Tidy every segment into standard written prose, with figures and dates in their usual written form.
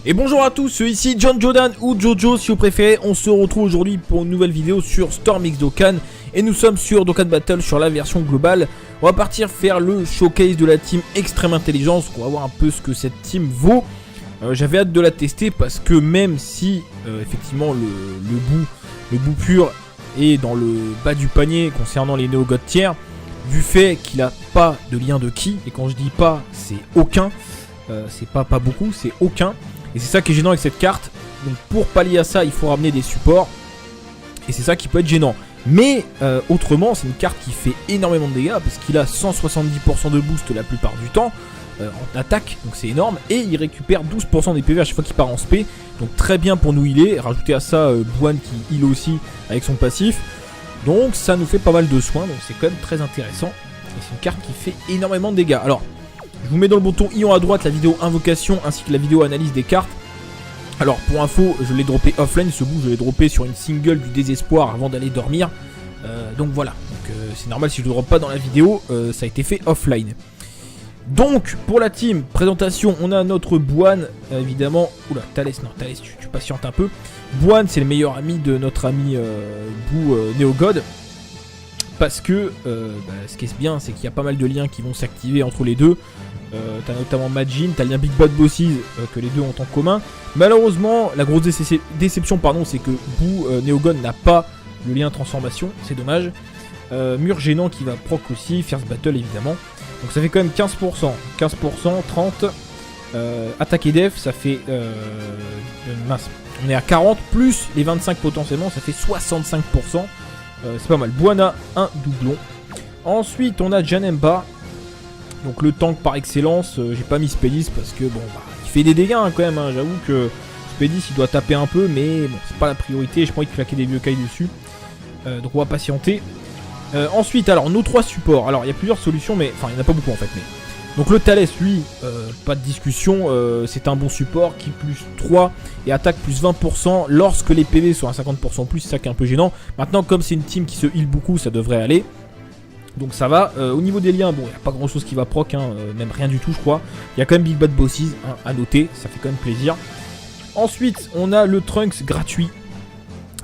Et bonjour à tous, ici John Jordan ou Jojo si vous préférez. On se retrouve aujourd'hui pour une nouvelle vidéo sur Storm X Dokkan. Et nous sommes sur Dokkan Battle sur la version globale. On va partir faire le showcase de la team Extrême Intelligence. On va voir un peu ce que cette team vaut. J'avais hâte de la tester parce que même si effectivement le bout pur est dans le bas du panier concernant les Neo God tiers, du fait qu'il n'a pas de lien de ki, et quand je dis pas, c'est aucun, c'est pas beaucoup, c'est aucun. Et c'est ça qui est gênant avec cette carte. Donc pour pallier à ça, il faut ramener des supports. Et c'est ça qui peut être gênant. Mais autrement, c'est une carte qui fait énormément de dégâts parce qu'il a 170% de boost la plupart du temps en attaque. Donc c'est énorme. Et il récupère 12% des PV à chaque fois qu'il part en spé. Donc très bien pour nous healer. Rajouter à ça Buan qui heal aussi avec son passif. Donc ça nous fait pas mal de soins. Donc c'est quand même très intéressant. Et c'est une carte qui fait énormément de dégâts. Alors, je vous mets dans le bouton Ion à droite la vidéo invocation ainsi que la vidéo analyse des cartes. Alors pour info, je l'ai droppé offline, ce bout je l'ai droppé sur une single du désespoir avant d'aller dormir. Donc voilà, c'est normal si je ne le drop pas dans la vidéo, ça a été fait offline. Donc pour la team, présentation, on a notre Buan, évidemment. Oula, Thales, non, Thales, tu patientes un peu. Buan, c'est le meilleur ami de notre ami Boo Neo God. Parce que ce qui est bien, c'est qu'il y a pas mal de liens qui vont s'activer entre les deux. T'as notamment Majin, t'as le lien Big Bad Bosses que les deux ont en commun. Malheureusement, la grosse déception, c'est que Boo Neo God n'a pas le lien transformation, c'est dommage. Mur gênant qui va proc aussi, First Battle évidemment. Donc ça fait quand même 15%, 30. Attaque et def, ça fait mince. On est à 40 plus les 25 potentiellement, ça fait 65%. C'est pas mal. Buana, un doublon. Ensuite, on a Janemba. Donc le tank par excellence. J'ai pas mis Spédis parce que bon, il fait des dégâts quand même. J'avoue que Spédis il doit taper un peu, mais bon, c'est pas la priorité. J'ai pas envie de claquer des vieux cailles dessus. Donc on va patienter. Ensuite, alors nos trois supports. Alors il y a plusieurs solutions, mais enfin il n'y en a pas beaucoup en fait. Mais donc le Thales, lui, pas de discussion. C'est un bon support qui plus 3 et attaque plus 20% lorsque les PV sont à 50% plus. C'est ça qui est un peu gênant. Maintenant, comme c'est une team qui se heal beaucoup, ça devrait aller. Donc ça va. Au niveau des liens, bon, il n'y a pas grand chose qui va proc, même rien du tout, je crois. Il y a quand même Big Bad Bosses à noter, ça fait quand même plaisir. Ensuite, on a le Trunks gratuit.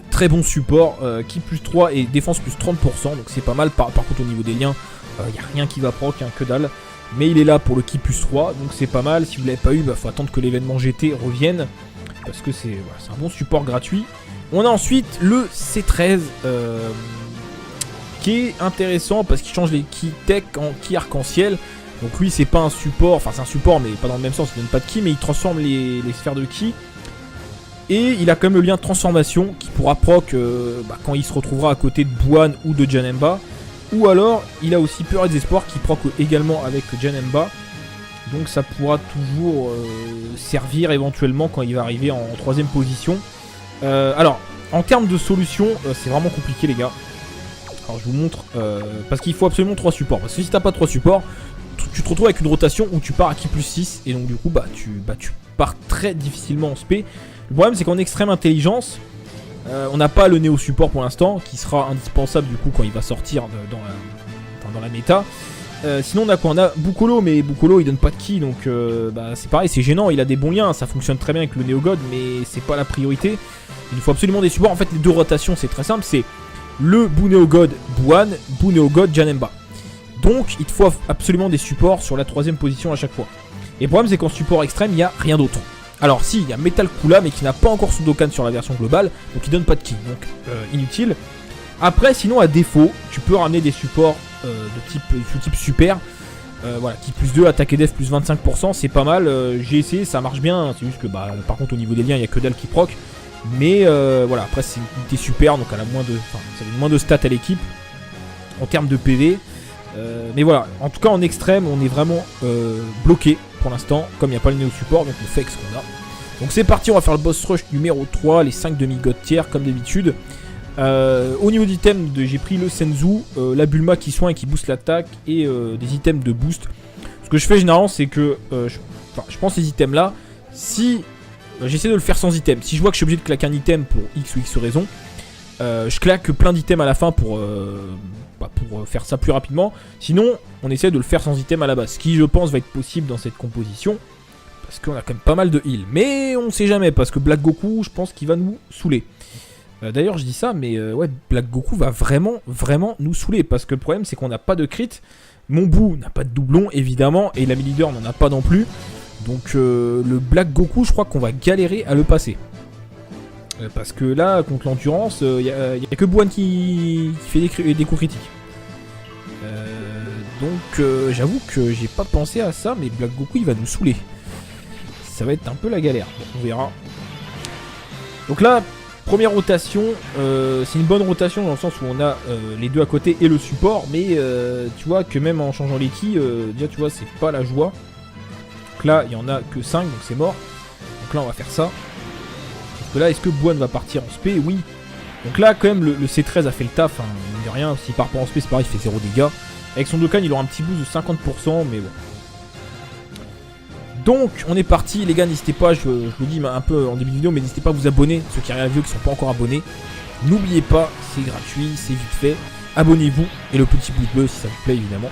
Très bon support, qui plus 3 et défense plus 30%, donc c'est pas mal. Par contre, au niveau des liens, il n'y a rien qui va proc, que dalle. Mais il est là pour le ki plus 3, donc c'est pas mal. Si vous ne l'avez pas eu, faut attendre que l'événement GT revienne. Parce que c'est un bon support gratuit. On a ensuite le C13. Qui est intéressant parce qu'il change les ki tech en ki arc-en-ciel. Donc lui c'est pas un support, enfin c'est un support mais pas dans le même sens, il donne pas de ki, mais il transforme les sphères de ki. Et il a quand même le lien de transformation qui pourra proc quand il se retrouvera à côté de Buan ou de Janemba. Ou alors il a aussi Peur et Désespoir qui proc également avec Janemba. Donc ça pourra toujours servir éventuellement quand il va arriver en 3ème position. Alors en termes de solution, c'est vraiment compliqué les gars. Alors je vous montre, parce qu'il faut absolument 3 supports. Parce que si t'as pas 3 supports, tu te retrouves avec une rotation où tu pars à ki plus 6. Et donc du coup tu pars très difficilement en spé. Le problème c'est qu'en extrême intelligence, on n'a pas le néo support pour l'instant, qui sera indispensable du coup quand il va sortir dans la méta. Sinon on a quoi? On a Bukolo, mais Bukolo il donne pas de ki, donc c'est pareil, c'est gênant. Il a des bons liens, ça fonctionne très bien avec le Neo God, mais c'est pas la priorité. Il faut absolument des supports. En fait les deux rotations c'est très simple, c'est le Boo Neo God Buan, Boo Neo God Janemba. Donc il te faut absolument des supports sur la 3ème position à chaque fois. Et le problème c'est qu'en support extrême il n'y a rien d'autre. Alors si, il y a Metal Kula mais qui n'a pas encore son Dokkan sur la version globale, donc il donne pas de ki, donc inutile. Après sinon à défaut, tu peux ramener des supports de type super. Voilà, ki plus 2, attaque et def plus 25%, c'est pas mal. J'ai essayé, ça marche bien, c'est juste que par contre au niveau des liens il n'y a que dalle qui proc. Mais voilà, après c'est une unité super, donc elle a ça donne moins de stats à l'équipe en termes de PV. Mais voilà, en tout cas en extrême, on est vraiment bloqué pour l'instant, comme il n'y a pas le néo support, donc on fait ce qu'on a. Donc c'est parti, on va faire le boss rush numéro 3, les 5 demi-god tiers comme d'habitude. Au niveau d'items, j'ai pris le Senzu, la Bulma qui soigne et qui booste l'attaque, et des items de boost. Ce que je fais généralement, c'est que je prends ces items là, si j'essaie de le faire sans item. Si je vois que je suis obligé de claquer un item pour X ou X raison, je claque plein d'items à la fin pour faire ça plus rapidement. Sinon, on essaie de le faire sans item à la base. Ce qui, je pense, va être possible dans cette composition. Parce qu'on a quand même pas mal de heal. Mais on sait jamais, parce que Black Goku, je pense qu'il va nous saouler. D'ailleurs, je dis ça, mais ouais, Black Goku va vraiment nous saouler. Parce que le problème, c'est qu'on n'a pas de crit. Mon bout n'a pas de doublon, évidemment. Et l'ami leader n'en a pas non plus. Donc le Black Goku, je crois qu'on va galérer à le passer. Parce que là, contre l'endurance, il n'y a que Buan qui fait des coups critiques. Donc j'avoue que j'ai pas pensé à ça, mais Black Goku il va nous saouler. Ça va être un peu la galère, bon, on verra. Donc là, première rotation, c'est une bonne rotation dans le sens où on a les deux à côté et le support, mais tu vois que même en changeant les keys, déjà tu vois c'est pas la joie. Donc là il y en a que 5, donc c'est mort. Donc là on va faire ça. Parce que là est-ce que Buan va partir en spé? Oui. Donc là quand même le C13 a fait le taf, hein, mine de rien, s'il part pas en spé c'est pareil, il fait 0 dégâts. Avec son Dokkan, il aura un petit boost de 50%, mais bon. Donc, on est parti. Les gars, n'hésitez pas, je vous dis un peu en début de vidéo, mais n'hésitez pas à vous abonner. Ceux qui regardent la vidéo, qui ne sont pas encore abonnés. N'oubliez pas, c'est gratuit, c'est vite fait. Abonnez-vous. Et le petit pouce bleu, si ça vous plaît, évidemment.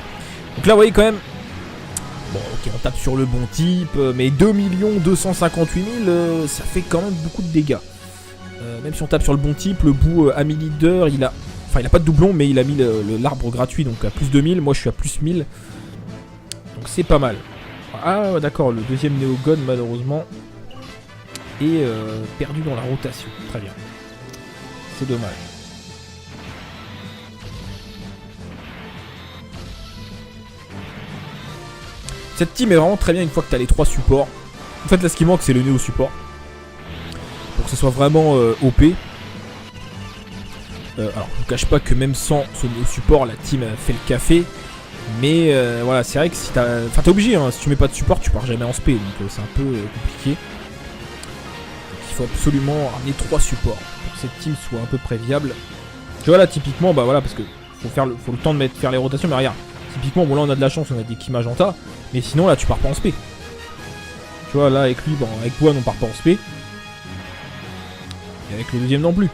Donc là, vous voyez quand même... Bon, ok, on tape sur le bon type, mais 2 258 000, ça fait quand même beaucoup de dégâts. Même si on tape sur le bon type, le bout ami leader, il a... Enfin, il a pas de doublon, mais il a mis l'arbre gratuit, donc à plus 2000. Moi, je suis à plus 1000. Donc, c'est pas mal. Ah, d'accord, le deuxième Néogone, malheureusement, est perdu dans la rotation. Très bien. C'est dommage. Cette team est vraiment très bien une fois que tu as les 3 supports. En fait, là, ce qui manque, c'est le Néo support. Pour que ce soit vraiment OP. Alors, je vous cache pas que même sans ce support, la team fait le café. Mais voilà, c'est vrai que si t'as... Enfin, t'es obligé, hein, si tu mets pas de support, tu pars jamais en spé. Donc c'est un peu compliqué. Donc, il faut absolument ramener 3 supports pour que cette team soit à peu près viable. Tu vois, là, typiquement, bah voilà, parce que faut le temps de faire les rotations. Mais regarde, typiquement, bon là, on a de la chance, on a des Ki Magenta. Mais sinon, là, tu pars pas en spé. Tu vois, là, avec lui, bon, avec Buan, on part pas en spé. Et avec le deuxième non plus.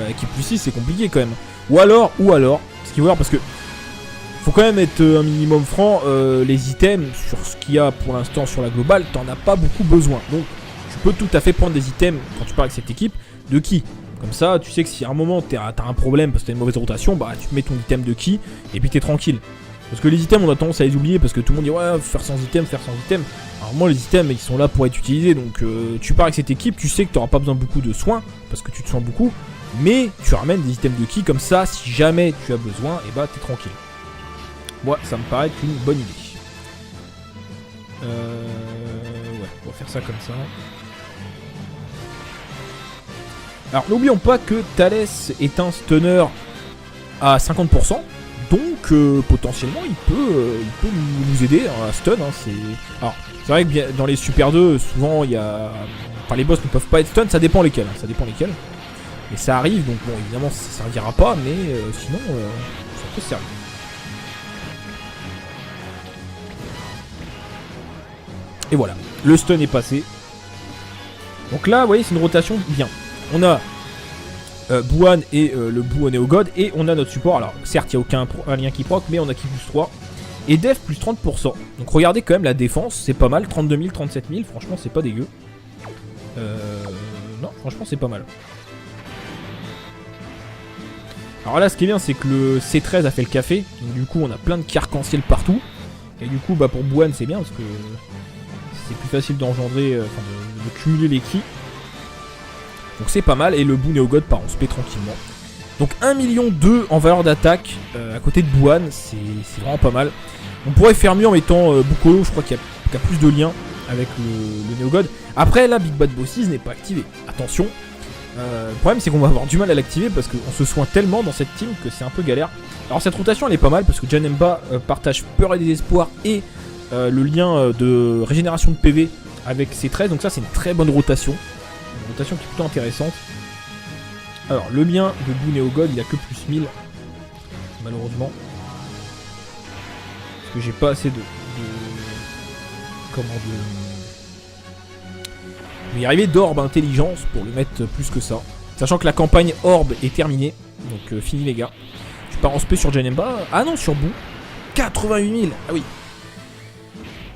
Avec plus 6 c'est compliqué quand même. Ou alors, ce qu'il faut voir, parce que faut quand même être un minimum franc, les items sur ce qu'il y a pour l'instant sur la globale, t'en as pas beaucoup besoin. Donc tu peux tout à fait prendre des items quand tu pars avec cette équipe de Ki. Comme ça, tu sais que si à un moment t'as un problème parce que t'as une mauvaise rotation, bah tu mets ton item de Ki et puis t'es tranquille. Parce que les items on a tendance à les oublier parce que tout le monde dit ouais faire sans item, faire sans item. Alors moi les items ils sont là pour être utilisés, donc tu pars avec cette équipe, tu sais que t'auras pas besoin de beaucoup de soins parce que tu te soins beaucoup. Mais tu ramènes des items de Ki comme ça, si jamais tu as besoin, et bah t'es tranquille. Moi, ça me paraît être une bonne idée. Ouais, on va faire ça comme ça. Alors, n'oublions pas que Thalès est un stunner à 50%. Donc, potentiellement, il peut nous aider à stun. Hein, alors, c'est vrai que bien, dans les Super 2, souvent, il y a... Enfin, les boss ne peuvent pas être stun, ça dépend lesquels. Hein, ça dépend lesquels. Et ça arrive, donc bon, évidemment, ça servira pas, mais sinon, ça peut servir. Et voilà, le stun est passé. Donc là, vous voyez, c'est une rotation bien. On a Buan et le bout Néogod, et on a notre support. Alors, certes, il n'y a aucun lien qui proc, mais on a qui plus 3. Et def plus 30%. Donc regardez quand même la défense, c'est pas mal. 32 000, 37 000, franchement, c'est pas dégueu. Non, franchement, c'est pas mal. Alors là, ce qui est bien, c'est que le C13 a fait le café. Donc du coup, on a plein de arc-en-ciel partout. Et du coup, bah pour Buan, c'est bien parce que c'est plus facile d'engendrer, enfin de cumuler les Ki. Donc c'est pas mal. Et le bout Néogod part en spé tranquillement. Donc 1,2 million en valeur d'attaque à côté de Buan, c'est vraiment pas mal. On pourrait faire mieux en mettant Bukolo, je crois qu'il y a plus de liens avec le Néogod. Après, là, Big Bad Bosses n'est pas activé. Attention. Le problème c'est qu'on va avoir du mal à l'activer parce qu'on se soigne tellement dans cette team que c'est un peu galère. Alors cette rotation elle est pas mal parce que Janemba partage peur et désespoir et le lien de régénération de PV avec ses 13, donc ça c'est une très bonne rotation. Une rotation qui est plutôt intéressante. Alors le mien de Boo Néogod il a que plus 1000 malheureusement. Parce que j'ai pas assez de je vais y arriver d'orbe intelligence pour le mettre plus que ça. Sachant que la campagne orbe est terminée. Donc fini les gars. Je pars en spé sur Janemba. Ah non, sur Boo. 88 000. Ah oui.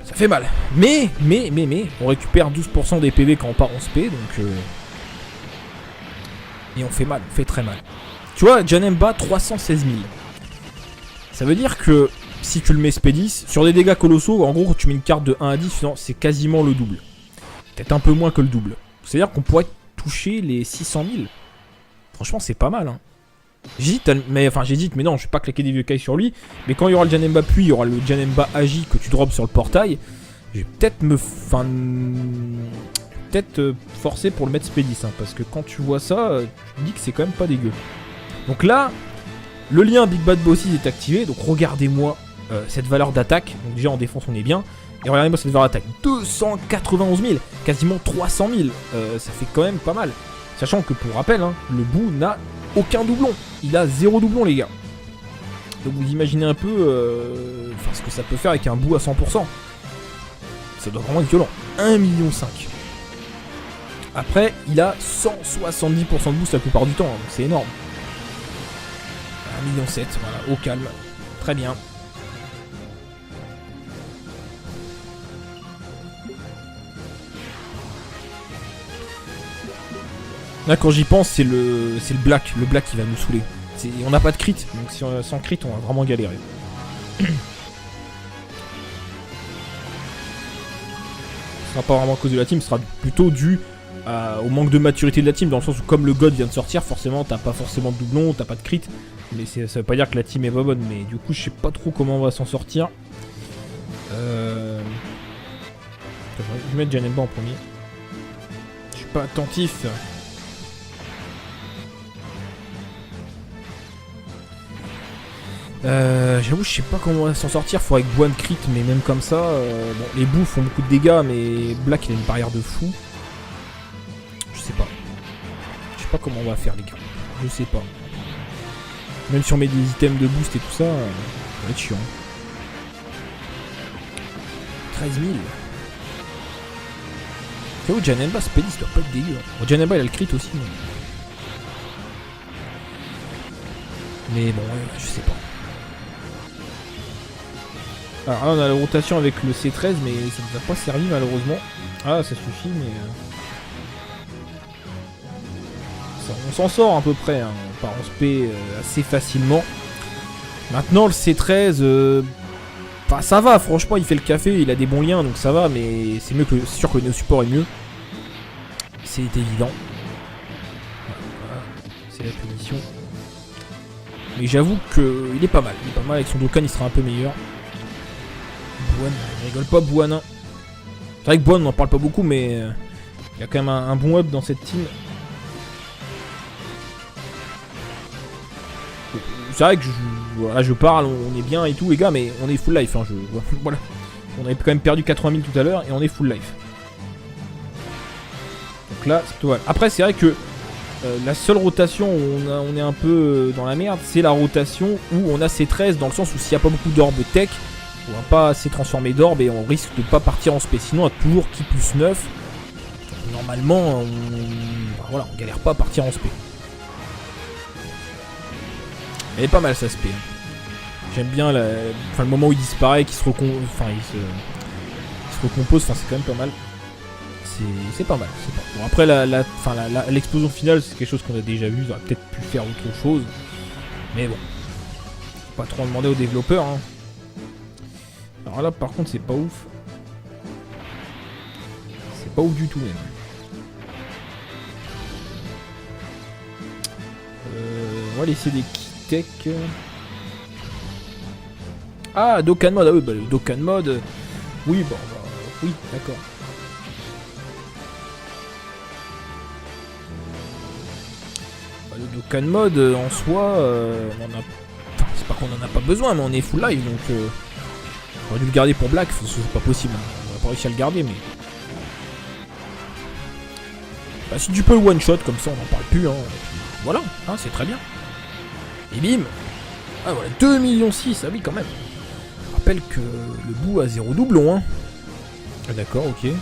Ça fait mal. Mais, on récupère 12% des PV quand on part en SP, donc... Et on fait mal, on fait très mal. Tu vois, Janemba, 316 000. Ça veut dire que si tu le mets SP10, sur des dégâts colossaux, en gros, quand tu mets une carte de 1 à 10, c'est quasiment le double. Peut-être un peu moins que le double. C'est-à-dire qu'on pourrait toucher les 600 000. Franchement, c'est pas mal, hein. J'hésite, mais non, je vais pas claquer des vieux cailles sur lui. Mais quand il y aura le Janemba puis il y aura le Janemba Agi que tu drops sur le portail, je vais peut-être forcer pour le mettre SP10, hein, parce que quand tu vois ça, tu te dis que c'est quand même pas dégueu. Donc là, le lien Big Bad Bosses est activé, donc regardez-moi cette valeur d'attaque. Donc déjà en défense on est bien, et regardez-moi cette valeur d'attaque, 291 000, quasiment 300 000, ça fait quand même pas mal. Sachant que pour rappel, hein, le Boo n'a aucun doublon, il a 0 doublon les gars. Donc vous imaginez un peu ce que ça peut faire avec un Boo à 100%. Ça doit vraiment être violent. 1,5 million. Après, il a 170% de boost la plupart du temps, hein, donc c'est énorme. 1,7 million, voilà, au calme. Très bien. Là, quand j'y pense, c'est le black. Le black qui va nous saouler. On n'a pas de crit, donc sans crit, on va vraiment galérer. Ce sera pas vraiment à cause de la team, ce sera plutôt dû au manque de maturité de la team, dans le sens où comme le God vient de sortir, forcément t'as pas forcément de doublon, t'as pas de crit, mais ça veut pas dire que la team est pas bonne, mais du coup je sais pas trop comment on va s'en sortir. Je vais mettre Janemba en premier. Je suis pas attentif. J'avoue, je sais pas comment on va s'en sortir. Faudrait que Boine crit, mais même comme ça, bon, les bouts font beaucoup de dégâts, mais Black il a une barrière de fou. Je sais pas. Je sais pas comment on va faire, les gars. Je sais pas. Même si on met des items de boost et tout ça, ça va être chiant. 13 000. J'avoue, Janemba, Spelly, ça doit pas être dégueu. Bon, Janemba il a le crit aussi, mais bon, je sais pas. Alors là on a la rotation avec le C13 mais ça ne nous a pas servi malheureusement. Ah ça suffit mais... on s'en sort à peu près, hein. On part en SP assez facilement. Maintenant le C13... Enfin ça va, franchement il fait le café, il a des bons liens donc ça va, mais c'est mieux que... C'est sûr que le support est mieux. C'est évident. Voilà. C'est la punition. Mais j'avoue qu'il est pas mal. Il est pas mal avec son Dokkan, il sera un peu meilleur. Bouane, je rigole pas, Bouane. C'est vrai que Bouane, on n'en parle pas beaucoup, mais il y a quand même un bon up dans cette team. C'est vrai que je parle, on est bien et tout, les gars, mais on est full life. Hein, voilà. On avait quand même perdu 80 000 tout à l'heure et on est full life. Donc là, c'est tout. Après, c'est vrai que la seule rotation où on est un peu dans la merde, c'est la rotation où on a C13, dans le sens où s'il n'y a pas beaucoup d'orbes tech, on va pas assez transformer d'orbes et on risque de pas partir en spé. Sinon on a toujours qui plus 9. Normalement on galère pas à partir en spé. Elle est pas mal sa spé. J'aime bien le moment où il disparaît, qu'il se recompose, c'est quand même pas mal. C'est pas mal. Bon, après l'explosion finale c'est quelque chose qu'on a déjà vu, ils auraient peut-être pu faire autre chose. Mais bon. Faut pas trop en demander aux développeurs, hein. Alors là par contre c'est pas ouf. C'est pas ouf du tout même. On va laisser des key tech. Ah Dokkan mode, ah oui bah le Dokkan mode. Oui bon bah oui d'accord. Le Dokkan mode en soi on a. Enfin, c'est pas qu'on en a pas besoin mais on est full live donc on aurait dû le garder pour Black, c'est pas possible, on a pas réussi à le garder mais... Bah, si tu peux le one shot comme ça on n'en parle plus hein. Voilà, hein, c'est très bien. Et bim. Ah voilà, 2,6 millions, ah oui quand même. Je rappelle que le Boo a 0 doublon hein. Ah d'accord, ok. J'ai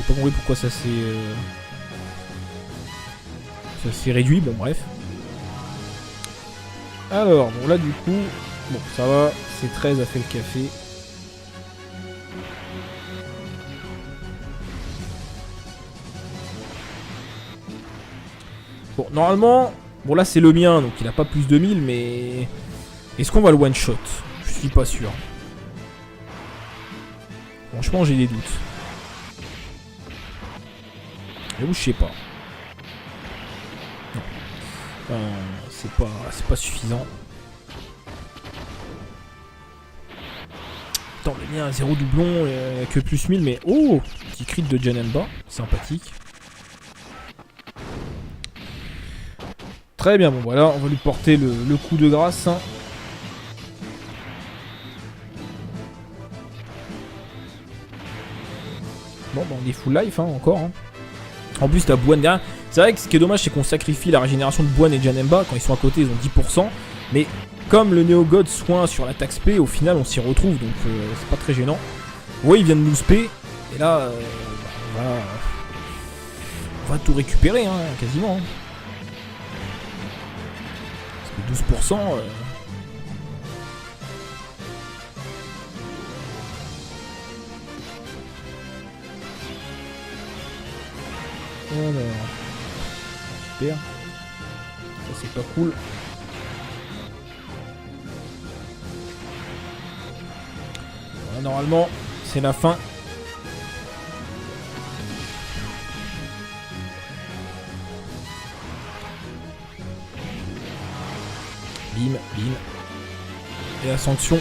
pas compris pourquoi ça s'est réduit, bon bref. Alors, bon là du coup... Bon, ça va, C13 a fait le café. Bon, normalement... Bon, là, c'est le mien, donc il a pas plus de 1000, mais... Est-ce qu'on va le one-shot? Je suis pas sûr. Franchement, j'ai des doutes. J'avoue, je sais pas. Non. C'est pas suffisant. Attends, le mien a 0 doublon, il n'y a que plus 1000, mais... Oh, petit crit de Janemba, sympathique. Très bien, bon voilà, on va lui porter le coup de grâce. Hein. Bon, bah on est full life, hein, encore. Hein. En plus, t'as Bwan derrière. C'est vrai que ce qui est dommage, c'est qu'on sacrifie la régénération de Bwan et Janemba. Quand ils sont à côté, ils ont 10%. Mais comme le Néo-God soin sur l'attaque spé, au final, on s'y retrouve. Donc, c'est pas très gênant. Ouais, il vient de nous spé. Et là, on va tout récupérer, hein, quasiment. Hein. 12%. Alors, super. Ça c'est pas cool. Voilà, normalement, c'est la fin. Bim, bim. Et la sanction.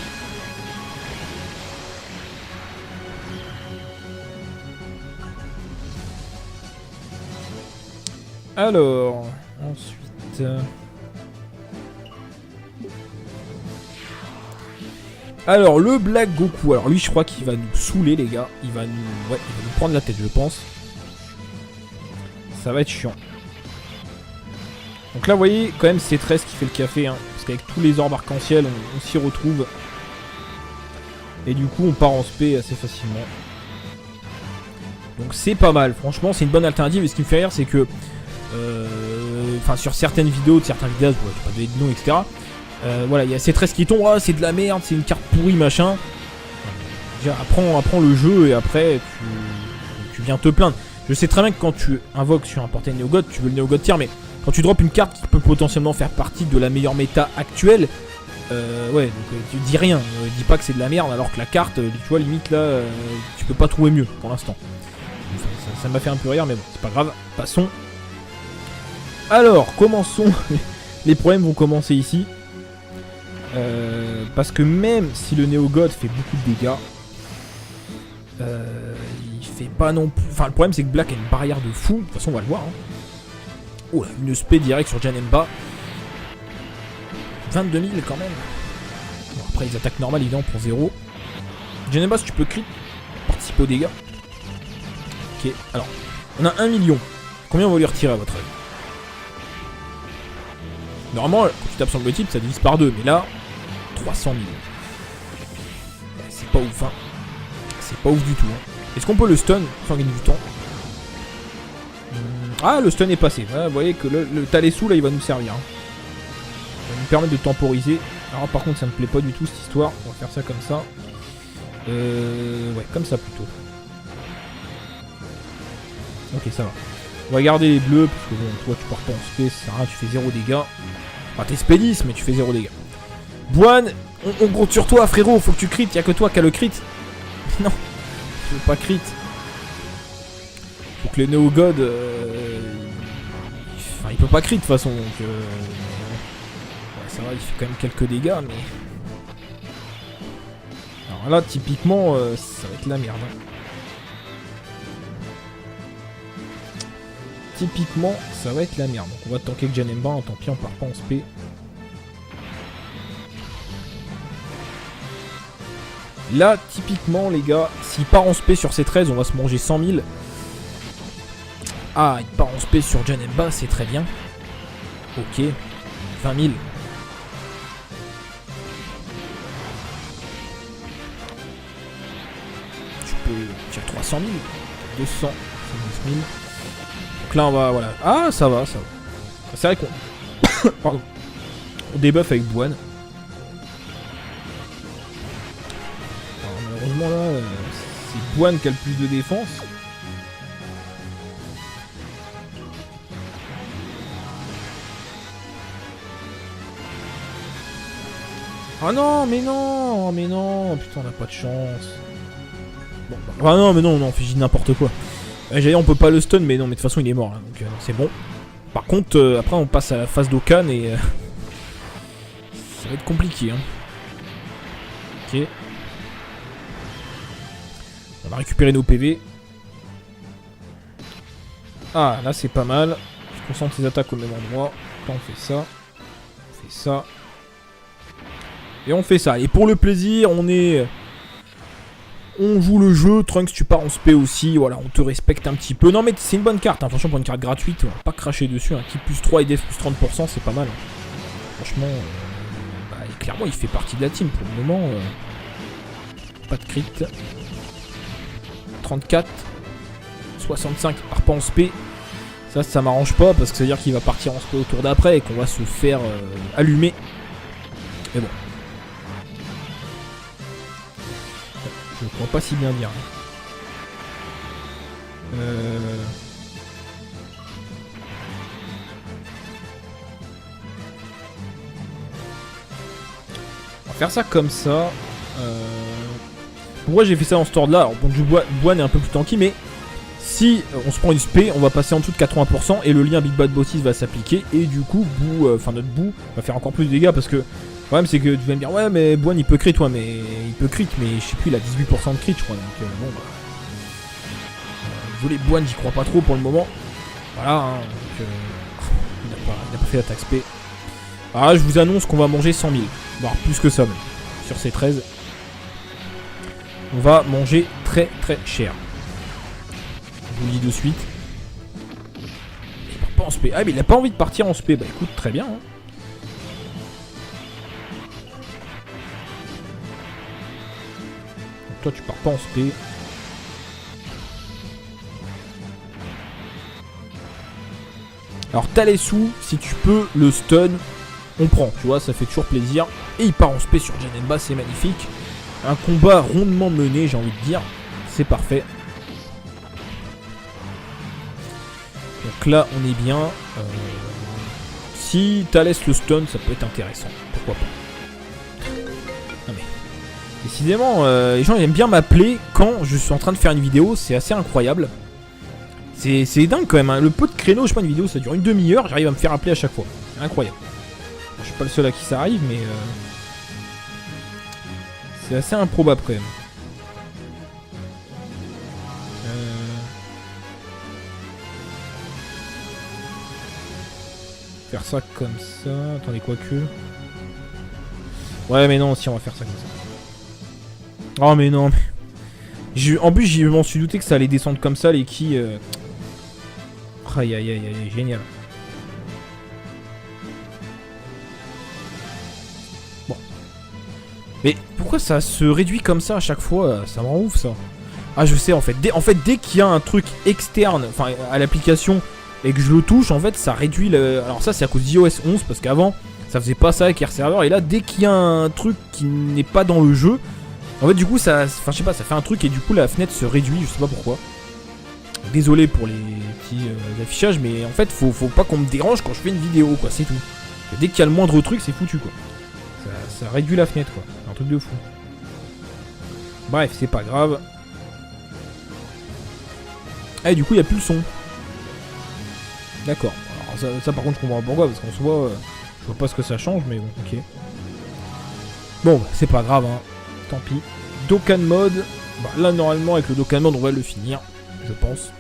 Alors, ensuite... Alors, le Black Goku. Alors lui, je crois qu'il va nous saouler, les gars. Il va nous prendre la tête, je pense. Ça va être chiant. Donc là, vous voyez, quand même, c'est 13 qui fait le café. Hein, parce qu'avec tous les orbes arc-en-ciel, on s'y retrouve. Et du coup, on part en spé assez facilement. Donc c'est pas mal. Franchement, c'est une bonne alternative. Et ce qui me fait rire, c'est que... Enfin, sur certaines vidéos, de certains vidéos, je vais pas donner de nom, etc. Voilà, il y a ces 13 qui tombent. Ah, c'est de la merde, c'est une carte pourrie, machin. Déjà, apprends le jeu et après, tu viens te plaindre. Je sais très bien que quand tu invoques sur un portail Néo-God, tu veux le Néo-God tier, mais quand tu drops une carte qui peut potentiellement faire partie de la meilleure méta actuelle, ouais, donc tu dis rien, dis pas que c'est de la merde, alors que la carte, tu vois, limite là, tu peux pas trouver mieux pour l'instant. Ça m'a fait un peu rire, mais bon, c'est pas grave, passons. Alors, commençons. Les problèmes vont commencer ici. Parce que même si le Néo-God fait beaucoup de dégâts, il fait pas non plus... Enfin, le problème, c'est que Black a une barrière de fou. De toute façon, on va le voir. Hein. Oh là, une spé direct sur Janemba. 22 000 quand même. Bon, après, les attaques normales, évidemment, pour 0. Janemba, si tu peux crit, participer aux dégâts. Ok, alors, on a 1 million. Combien on va lui retirer à votre avis? Normalement, quand tu tapes sur le multiple, ça divise par 2. Mais là, 300 000. C'est pas ouf, hein. C'est pas ouf du tout. Hein. Est-ce qu'on peut le stun sans gagner du temps? Ah, le stun est passé. Voilà, vous voyez que le Talesou, là, il va nous servir. Hein. Il va nous permettre de temporiser. Alors, par contre, ça me plaît pas du tout, cette histoire. On va faire ça comme ça. Ouais, comme ça, plutôt. Ok, ça va. On va garder les bleus, parce que bon, toi, tu pars pas en spé, ça sert à rien, tu fais 0 dégâts. Enfin, t'es spédis, mais tu fais 0 dégâts. Bwan, on compte sur toi, frérot, faut que tu crit, y'a que toi qui a le crit. Non, je veux pas crit. Faut que le Néo-God... Enfin, il peut pas crit de toute façon, donc... Ouais, ça va, il fait quand même quelques dégâts, mais... Alors là, typiquement, ça va être la merde. Hein. Typiquement, ça va être la merde. Donc on va tanker que Janemba, hein, tant pis, on part pas en spé. Là, typiquement, les gars, s'il part en spé sur ces 13, on va se manger 100 000. Ah, il part en spé sur Janemba, c'est très bien. Ok, 20 000. Tu peux tirer 300 000, 200, 110 000. Donc là, on va, voilà. Ah, ça va, ça va. C'est vrai qu'on... Pardon. On débuff avec Bwan. Malheureusement, là, c'est Bwan qui a le plus de défense. Ah non, mais non, mais non. Putain, on a pas de chance. Bon, bah, ah non, mais non, non, j'ai dit n'importe quoi. J'allais dire, on peut pas le stun, mais non, mais de toute façon, il est mort, là, donc c'est bon. Par contre, après, on passe à la phase d'Okan et... ça va être compliqué, hein. Ok. On va récupérer nos PV. Ah, là, c'est pas mal. Je concentre ses attaques au même endroit. Là, on fait ça. On fait ça. Et on fait ça. Et pour le plaisir, on est... On joue le jeu. Trunks, tu pars en spé aussi. Voilà, on te respecte un petit peu. Non, mais c'est une bonne carte. Hein. Franchement, pour une carte gratuite, on va pas cracher dessus. Hein. Qui plus 3 et def plus 30%, c'est pas mal. Hein. Franchement, bah, clairement, il fait partie de la team. Pour le moment, pas de crit. 34. 65, il part pas en spé. Ça m'arrange pas parce que ça veut dire qu'il va partir en spé au tour d'après et qu'on va se faire allumer. Mais bon. Je ne pourrais pas si bien dire. On va faire ça comme ça. Pourquoi j'ai fait ça dans ce tour là? Alors bon, Buan est un peu plus tanky, mais si on se prend une spé, on va passer en dessous de 80% et le lien Big Bad Bosses va s'appliquer. Et du coup, notre bout va faire encore plus de dégâts parce que... Le problème c'est que tu vas me dire ouais mais Buan il peut crit toi mais il peut crit mais je sais plus il a 18% de crit je crois donc bon bah désolé Buan j'y crois pas trop pour le moment. Voilà hein, donc, il n'a pas fait l'attaque spé. Alors là je vous annonce qu'on va manger 100 000, voire plus que ça même. Sur ces 13 on va manger très très cher. Je vous le dis de suite. Il part pas en spé. Ah mais il a pas envie de partir en spé. Bah écoute très bien hein. Toi tu pars pas en spé. Alors t'as les sous, si tu peux le stun, on prend, tu vois, ça fait toujours plaisir. Et il part en spé sur Janemba, c'est magnifique. Un combat rondement mené, j'ai envie de dire. C'est parfait. Donc là on est bien. Si Thalès le stun, ça peut être intéressant. Pourquoi pas. Non mais... Décidément, les gens ils aiment bien m'appeler quand je suis en train de faire une vidéo, c'est assez incroyable. C'est dingue quand même, hein. Le peu de créneau, je sais pas, une vidéo ça dure une demi-heure, j'arrive à me faire appeler à chaque fois. C'est incroyable. Je suis pas le seul à qui ça arrive, mais c'est assez improbable quand même. Faire ça comme ça. Attendez, quoi que. Ouais, mais non, si on va faire ça comme ça. Oh mais non. En plus je m'en suis douté que ça allait descendre comme ça les qui. Aïe aïe aïe aïe, génial. Bon. Mais pourquoi ça se réduit comme ça à chaque fois? Ça me rend ouf ça. Ah je sais en fait. Dès qu'il y a un truc externe, enfin à l'application et que je le touche, en fait ça réduit le. Alors ça c'est à cause d'iOS 11 parce qu'avant ça faisait pas ça avec AirServer et là dès qu'il y a un truc qui n'est pas dans le jeu. En fait du coup ça, enfin je sais pas, ça fait un truc et du coup la fenêtre se réduit, je sais pas pourquoi. Désolé pour les petits affichages mais en fait faut pas qu'on me dérange quand je fais une vidéo quoi, c'est tout. Dès qu'il y a le moindre truc c'est foutu quoi. Ça réduit la fenêtre quoi, un truc de fou. Bref c'est pas grave. Et du coup il n'y a plus le son. D'accord, alors ça par contre je comprends pas pourquoi parce qu'en soi je vois pas ce que ça change mais bon ok. Bon bah, c'est pas grave hein. Tant pis. Dokkan mode. Bah, là, normalement, avec le Dokkan mode, on va le finir. Je pense.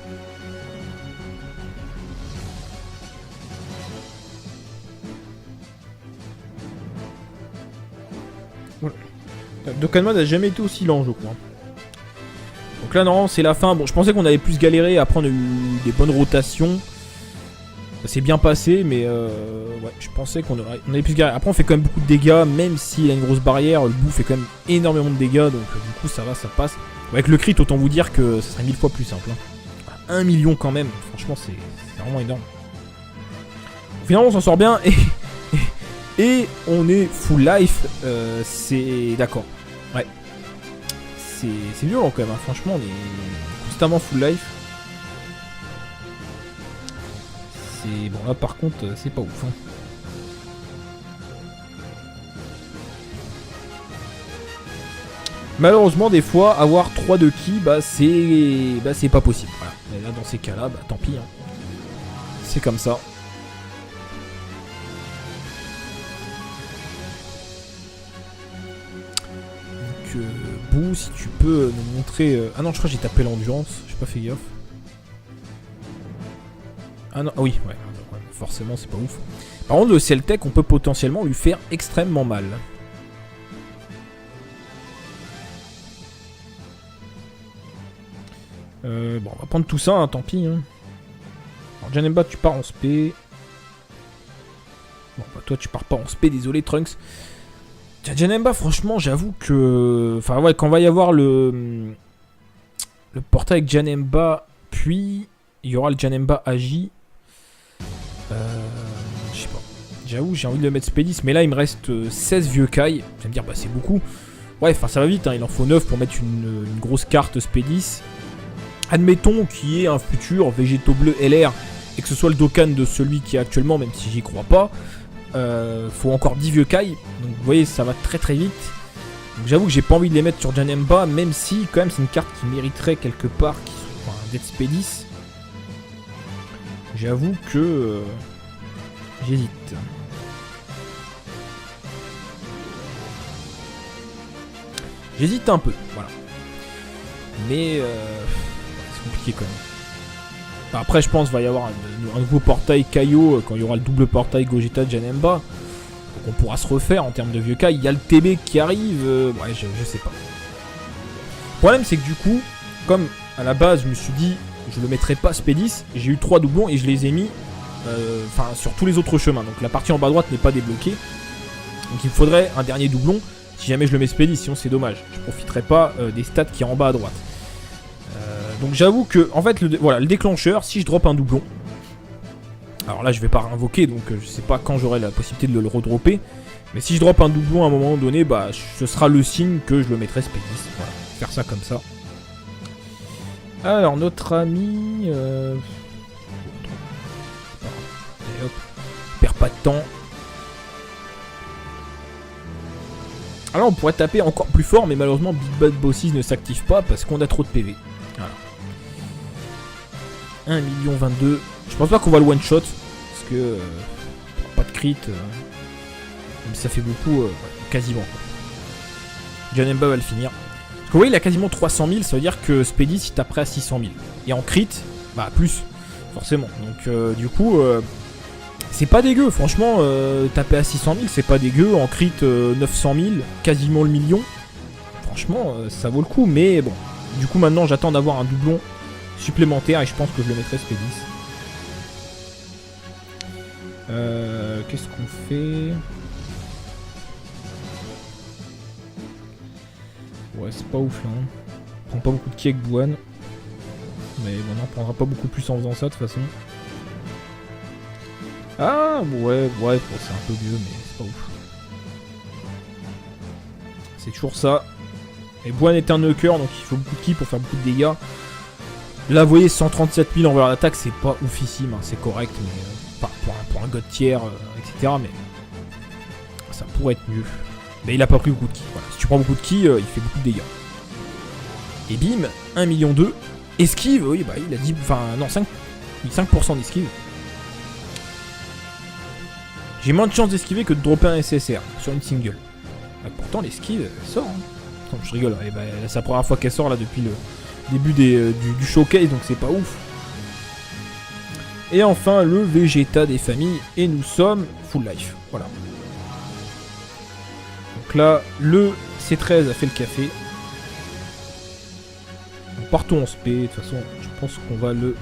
Voilà. Dokkan mode a jamais été aussi lent, je crois. Donc là, normalement, c'est la fin. Bon, je pensais qu'on allait plus galérer. Après, on a eu des bonnes rotations. Ça s'est bien passé, mais ouais, je pensais qu'on allait plus galérer. Après, on fait quand même beaucoup de dégâts, même s'il a une grosse barrière. Le bout fait quand même énormément de dégâts, donc du coup, ça va, ça passe. Avec le crit, autant vous dire que ça serait 1000 fois plus simple. Hein. 1 million quand même, franchement, c'est vraiment énorme. Finalement, on s'en sort bien et on est full life. C'est d'accord. Ouais. C'est violent quand même, hein. Franchement, on est constamment full life. Bon là par contre c'est pas ouf hein. Malheureusement, des fois, avoir 3 de ki, bah c'est pas possible. Voilà. Et là, dans ces cas-là, bah tant pis. Hein. C'est comme ça. Donc, Bou, si tu peux nous montrer... Ah non, je crois que j'ai tapé l'endurance. J'ai pas fait gaffe. Ah non, ah oui, ouais. Forcément, c'est pas ouf. Par contre, le Celtec, on peut potentiellement lui faire extrêmement mal. Bon, on va prendre tout ça, hein, tant pis. Hein. Alors, Janemba, tu pars en spé. Bon, bah, toi, tu pars pas en spé, désolé, Trunks. Janemba, franchement, j'avoue que... Enfin, ouais, quand va y avoir le portail avec Janemba, puis il y aura le Janemba Agi. Je sais pas. J'avoue, j'ai envie de le mettre Spédis, mais là, il me reste 16 vieux Kai. Vous allez me dire, bah, c'est beaucoup. Ouais, enfin, ça va vite, hein, il en faut 9 pour mettre une grosse carte Spédis. Admettons qu'il y ait un futur végétaux bleu LR et que ce soit le Dokkan de celui qui est actuellement, même si j'y crois pas. Faut encore 10 vieux Kai. Donc vous voyez, ça va très très vite. Donc j'avoue que j'ai pas envie de les mettre sur Janemba, même si quand même c'est une carte qui mériterait quelque part d'être Spédis. J'avoue que j'hésite. J'hésite un peu, voilà. Mais c'est compliqué quand même. Enfin, après, je pense qu'il va y avoir un nouveau portail Kaio quand il y aura le double portail Gogeta Janemba. Donc on pourra se refaire en termes de vieux Kai. Il y a le TB qui arrive. Ouais, je sais pas. Le problème, c'est que du coup, comme à la base, je me suis dit, je le mettrai pas Spédis, j'ai eu 3 doublons et je les ai mis sur tous les autres chemins. Donc la partie en bas à droite n'est pas débloquée. Donc il me faudrait un dernier doublon si jamais je le mets Spédis, sinon c'est dommage. Je profiterai pas des stats qui est en bas à droite. Donc j'avoue que, en fait, le déclencheur, si je drop un doublon, alors là je vais pas réinvoquer, donc je sais pas quand j'aurai la possibilité de le redropper, mais si je drop un doublon à un moment donné, bah ce sera le signe que je le mettrai Spédis. Voilà, faire ça comme ça. Alors notre ami... Allez hop, perd pas de temps. Alors on pourrait taper encore plus fort, mais malheureusement Big Bad Bosses ne s'active pas parce qu'on a trop de PV. Voilà. 1 million 22. Je pense pas qu'on va le one shot parce que pas de crit. Même si ça fait beaucoup, quasiment. Janemba va le finir. Parce que vous voyez, il a quasiment 300 000, ça veut dire que Spédis il taperait à 600 000. Et en crit, bah plus, forcément. Donc du coup, c'est pas dégueu, franchement, taper à 600 000, c'est pas dégueu. En crit, 900 000, quasiment le million. Franchement, ça vaut le coup, mais bon. Du coup, maintenant, j'attends d'avoir un doublon supplémentaire et je pense que je le mettrai Spédis. Qu'est-ce qu'on fait? Ouais, c'est pas ouf là. Hein. On prend pas beaucoup de ki avec Buan. Mais bon, on en prendra pas beaucoup plus en faisant ça de toute façon. Ah, ouais, bon, c'est un peu vieux, mais c'est pas ouf. C'est toujours ça. Et Buan est un knocker, donc il faut beaucoup de ki pour faire beaucoup de dégâts. Là, vous voyez, 137 000 envers l'attaque, c'est pas oufissime, hein, c'est correct, mais pour un god tier, etc. Mais ça pourrait être mieux. Mais il a pas pris beaucoup de ki. Voilà. Si tu prends beaucoup de ki, il fait beaucoup de dégâts. Et bim, 1 million 2. Esquive, oui, bah il a 10. Enfin, non, 5% d'esquive. J'ai moins de chances d'esquiver que de dropper un SSR sur une single. Bah, pourtant, l'esquive sort. Hein. Non, je rigole. Et bah, c'est la première fois qu'elle sort là depuis le début du showcase, donc c'est pas ouf. Et enfin, le Vegeta des familles. Et nous sommes full life. Voilà. Donc là, le C13 a fait le café. Donc partons en spé. De toute façon, je pense qu'on va le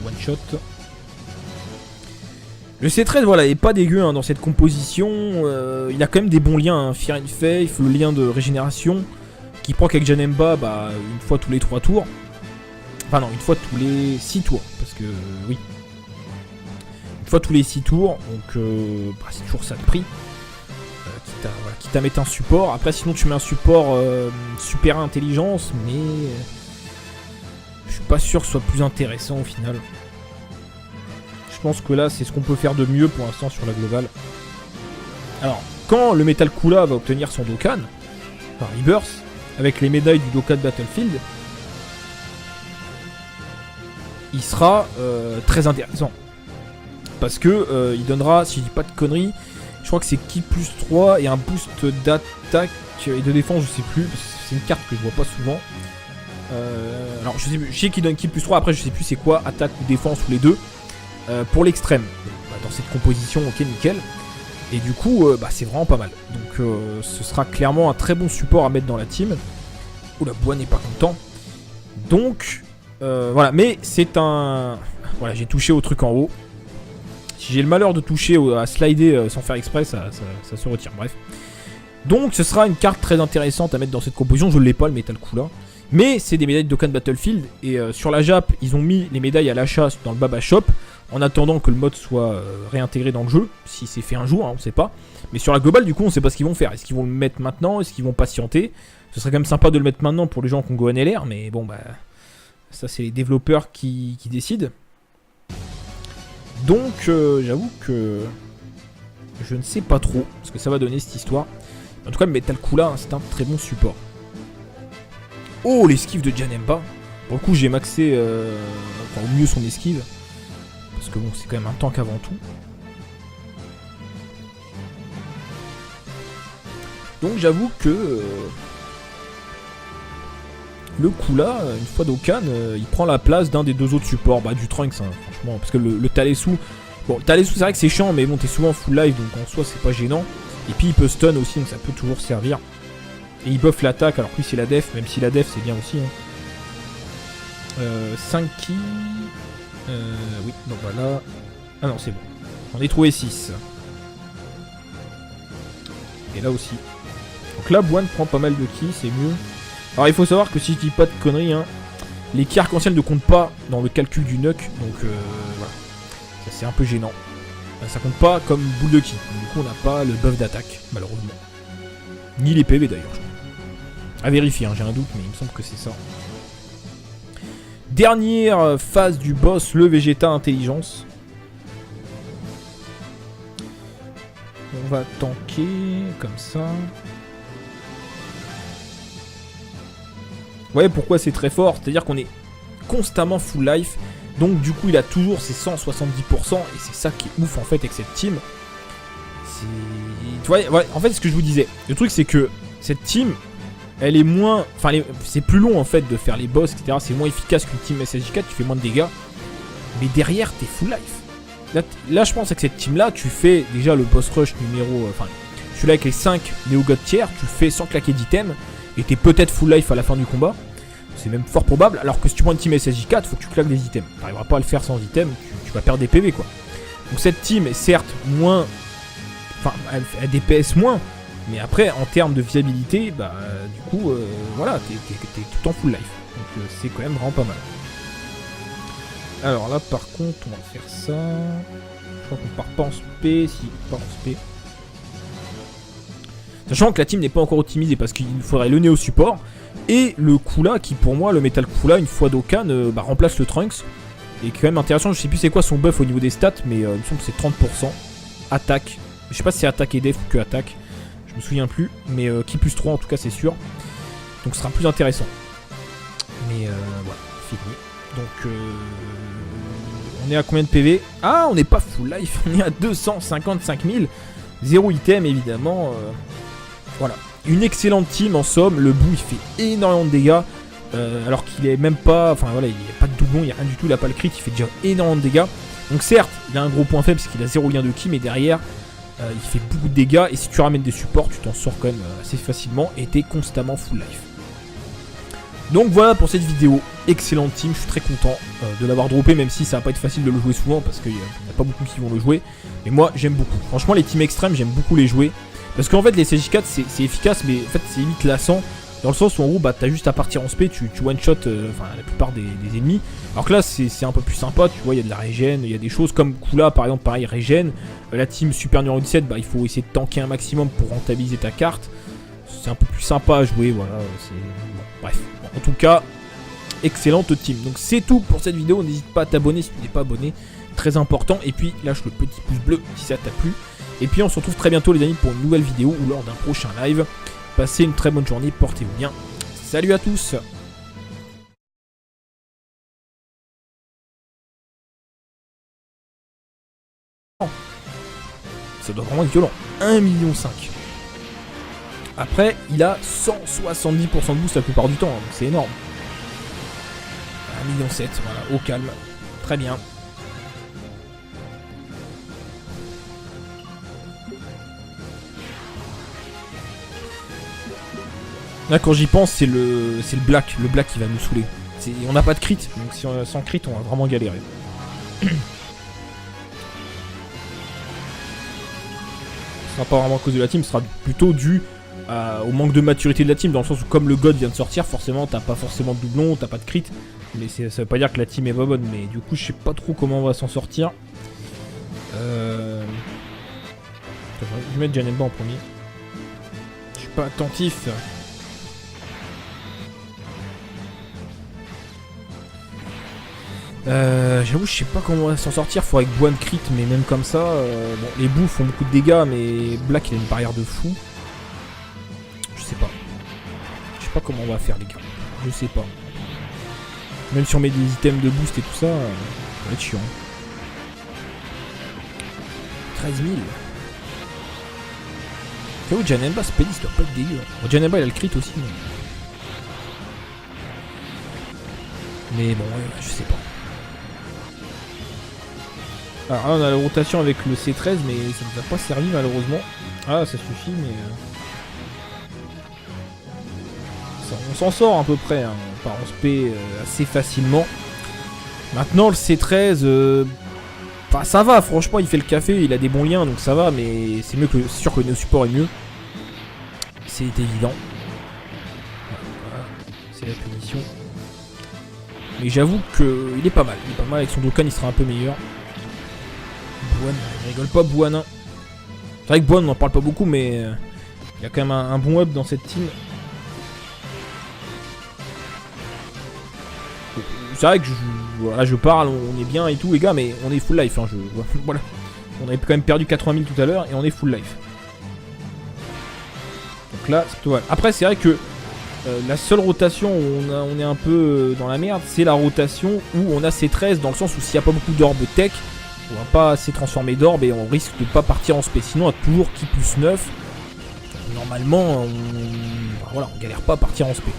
one shot. Le C13, voilà, est pas dégueu hein, dans cette composition. Il a quand même des bons liens. Hein. Fear and Faith, le lien de régénération. Qui proc avec Janemba bah, une fois tous les 3 tours. Enfin, non, une fois tous les 6 tours. Parce que, oui. Une fois tous les 6 tours. Donc, bah, c'est toujours ça de prix. Quitte à mettre un support. Après, sinon, tu mets un support super intelligence. Mais je suis pas sûr que ce soit plus intéressant au final. Je pense que là, c'est ce qu'on peut faire de mieux pour l'instant sur la globale. Alors, quand le Metal Kula va obtenir son Dokkan, enfin Rebirth, avec les médailles du Dokkan Battlefield, il sera très intéressant. Parce que il donnera, si je dis pas de conneries, je crois que c'est Ki plus 3 et un boost d'attaque et de défense, je sais plus. C'est une carte que je vois pas souvent. Alors je sais qu'il donne Ki plus 3, après je sais plus c'est quoi, attaque ou défense ou les deux. Pour l'extrême. Dans cette composition, ok, nickel. Et du coup, c'est vraiment pas mal. Donc ce sera clairement un très bon support à mettre dans la team. Oh, la bois n'est pas content. Donc, voilà. Mais c'est un... Voilà, j'ai touché au truc en haut. Si j'ai le malheur de toucher à slider sans faire exprès, ça se retire. Bref. Donc, ce sera une carte très intéressante à mettre dans cette composition. Je ne l'ai pas, le Metal Cooler. Mais c'est des médailles de Dokkan Battlefield. Et sur la Jap, ils ont mis les médailles à l'achat dans le Baba Shop. En attendant que le mode soit réintégré dans le jeu. Si c'est fait un jour, hein, on sait pas. Mais sur la globale, du coup, on sait pas ce qu'ils vont faire. Est-ce qu'ils vont le mettre maintenant? Est-ce qu'ils vont patienter? Ce serait quand même sympa de le mettre maintenant pour les gens qui ont Gohan LR. Mais bon, ça, c'est les développeurs qui décident. Donc, j'avoue que je ne sais pas trop ce que ça va donner cette histoire. En tout cas, le Metal Cooler, hein, c'est un très bon support. Oh, l'esquive de Janemba. Pour le coup, j'ai maxé au mieux son esquive. Parce que bon, c'est quand même un tank avant tout. Donc j'avoue que le Koola, une fois Dokkan, il prend la place d'un des deux autres supports, du Trunks, hein, franchement. Parce que le Talesu, bon, Talesu c'est vrai que c'est chiant, mais bon, t'es souvent full life, donc en soi c'est pas gênant. Et puis il peut stun aussi, donc ça peut toujours servir. Et il buff l'attaque, alors que lui c'est la def, même si la def c'est bien aussi. Hein. 5 ki. Oui, donc voilà. Ah non, c'est bon. J'en ai trouvé 6. Et là aussi. Donc là, Boine prend pas mal de ki, c'est mieux. Alors il faut savoir que si je dis pas de conneries, hein, les ki arc-en-ciel ne comptent pas dans le calcul du Nuck. Donc voilà. Ça c'est un peu gênant. Ça compte pas comme boule de ki. Du coup, on n'a pas le buff d'attaque, malheureusement. Ni les PV d'ailleurs, je crois. À vérifier, hein, j'ai un doute, mais il me semble que c'est ça. Dernière phase du boss, le Vegeta Intelligence. On va tanker comme ça. Vous voyez pourquoi c'est très fort, c'est-à-dire qu'on est constamment full life. Donc du coup il a toujours ses 170%. Et c'est ça qui est ouf en fait avec cette team. Tu vois, ouais, en fait ce que je vous disais. Le truc c'est que cette team... Elle est moins... Enfin, c'est plus long en fait de faire les boss, etc. C'est moins efficace qu'une team SSJ4, tu fais moins de dégâts. Mais derrière, t'es full life. Là, je pense que cette team-là, tu fais déjà le boss rush numéro... Enfin, celui-là avec les 5 Neo God tiers, tu le fais sans claquer d'items. Et t'es peut-être full life à la fin du combat. C'est même fort probable. Alors que si tu prends une team SSJ4, faut que tu claques des items. T'arriveras pas à le faire sans items, tu vas perdre des PV quoi. Donc cette team est certes moins... Enfin, elle DPS moins. Mais après, en termes de viabilité, du coup, voilà, t'es tout en full life. Donc c'est quand même vraiment pas mal. Alors là, par contre, on va faire ça. Je crois qu'on part pas en spé. Si, on part en spé. Sachant que la team n'est pas encore optimisée parce qu'il faudrait le Neo support. Et le Koola, qui pour moi, le Metal Koola, une fois Dokkan, remplace le Trunks. Et quand même intéressant, je sais plus c'est quoi son buff au niveau des stats, mais il me semble que c'est 30%. Attaque. Je sais pas si c'est attaque et def ou que attaque. Je me souviens plus, mais Ki plus 3 en tout cas c'est sûr. Donc ce sera plus intéressant. Mais voilà, fini. Donc on est à combien de PV? Ah, on n'est pas full life, on est à 255 000. 0 item évidemment. Voilà, une excellente team en somme. Le bout il fait énormément de dégâts. Alors qu'il est même pas... Enfin voilà, il n'y a pas de doublon, il n'y a rien du tout, il n'a pas le crit, il fait déjà énormément de dégâts. Donc certes, il a un gros point faible parce qu'il a 0 lien de ki, mais derrière... il fait beaucoup de dégâts et si tu ramènes des supports, tu t'en sors quand même assez facilement et t'es constamment full life. Donc voilà pour cette vidéo, excellente team, je suis très content de l'avoir droppé, même si ça va pas être facile de le jouer souvent parce qu'il n'y a pas beaucoup qui vont le jouer. Mais moi j'aime beaucoup, franchement les teams extrêmes j'aime beaucoup les jouer. Parce qu'en fait les CJ4 c'est efficace mais en fait c'est limite lassant. Dans le sens où en gros t'as juste à partir en spé, tu one shot la plupart des ennemis. Alors que là c'est un peu plus sympa, tu vois, il y a de la régène, il y a des choses comme Koola par exemple, pareil régène. La team Super Numéro 17, il faut essayer de tanker un maximum pour rentabiliser ta carte. C'est un peu plus sympa à jouer, voilà. Bon, bref, en tout cas, excellente team. Donc c'est tout pour cette vidéo, n'hésite pas à t'abonner si tu n'es pas abonné, très important. Et puis lâche le petit pouce bleu si ça t'a plu. Et puis on se retrouve très bientôt les amis pour une nouvelle vidéo ou lors d'un prochain live. Passez une très bonne journée, portez-vous bien. Salut à tous. Ça doit vraiment être violent. 1,5 million. Après, il a 170% de boost la plupart du temps, donc c'est énorme. 1,7 million, voilà, au calme. Très bien. Là, quand j'y pense, c'est le black qui va nous saouler. On n'a pas de crit, donc si on, sans crit, on va vraiment galérer. Ce sera pas vraiment à cause de la team, ce sera plutôt dû au manque de maturité de la team, dans le sens où comme le god vient de sortir, forcément t'as pas forcément de doublon, t'as pas de crit, mais ça veut pas dire que la team est pas bonne, mais du coup je sais pas trop comment on va s'en sortir. Je vais mettre Janelba en premier. Je suis pas attentif. J'avoue, je sais pas comment on va s'en sortir. Faudrait que Boine crit, mais même comme ça, bon, les bouts font beaucoup de dégâts, mais Black il a une barrière de fou. Je sais pas. Je sais pas comment on va faire, les gars. Je sais pas. Même si on met des items de boost et tout ça, ça va être chiant. 13 000. J'avoue, Janelba, ce pédis doit pas être dégueu. Bon, Janelba il a le crit aussi, mais bon, ouais, je sais pas. Alors là, on a la rotation avec le C13, mais ça ne nous a pas servi malheureusement. Ah, ça suffit, mais... on s'en sort à peu près, hein. On part en SP assez facilement. Maintenant, le C13... Enfin, ça va, franchement, il fait le café, il a des bons liens, donc ça va, mais c'est mieux que... C'est sûr que le support est mieux. C'est évident. Voilà, c'est la punition. Mais j'avoue qu'il est pas mal. Il est pas mal, avec son Dokkan, il sera un peu meilleur. Bouane, il rigole pas, Bouane. C'est vrai que Bouane, on n'en parle pas beaucoup, mais il y a quand même un bon up dans cette team. C'est vrai que voilà, je parle, on est bien et tout, les gars, mais on est full life. Hein, voilà. On avait quand même perdu 80 000 tout à l'heure et on est full life. Donc là, c'est plutôt mal. Après, c'est vrai que la seule rotation où on est un peu dans la merde, c'est la rotation où on a C13, dans le sens où s'il n'y a pas beaucoup d'orbes tech, on va pas assez transformer d'orbes et on risque de pas partir en spé. Sinon, on a toujours qui plus 9. Normalement, voilà, on galère pas à partir en spé.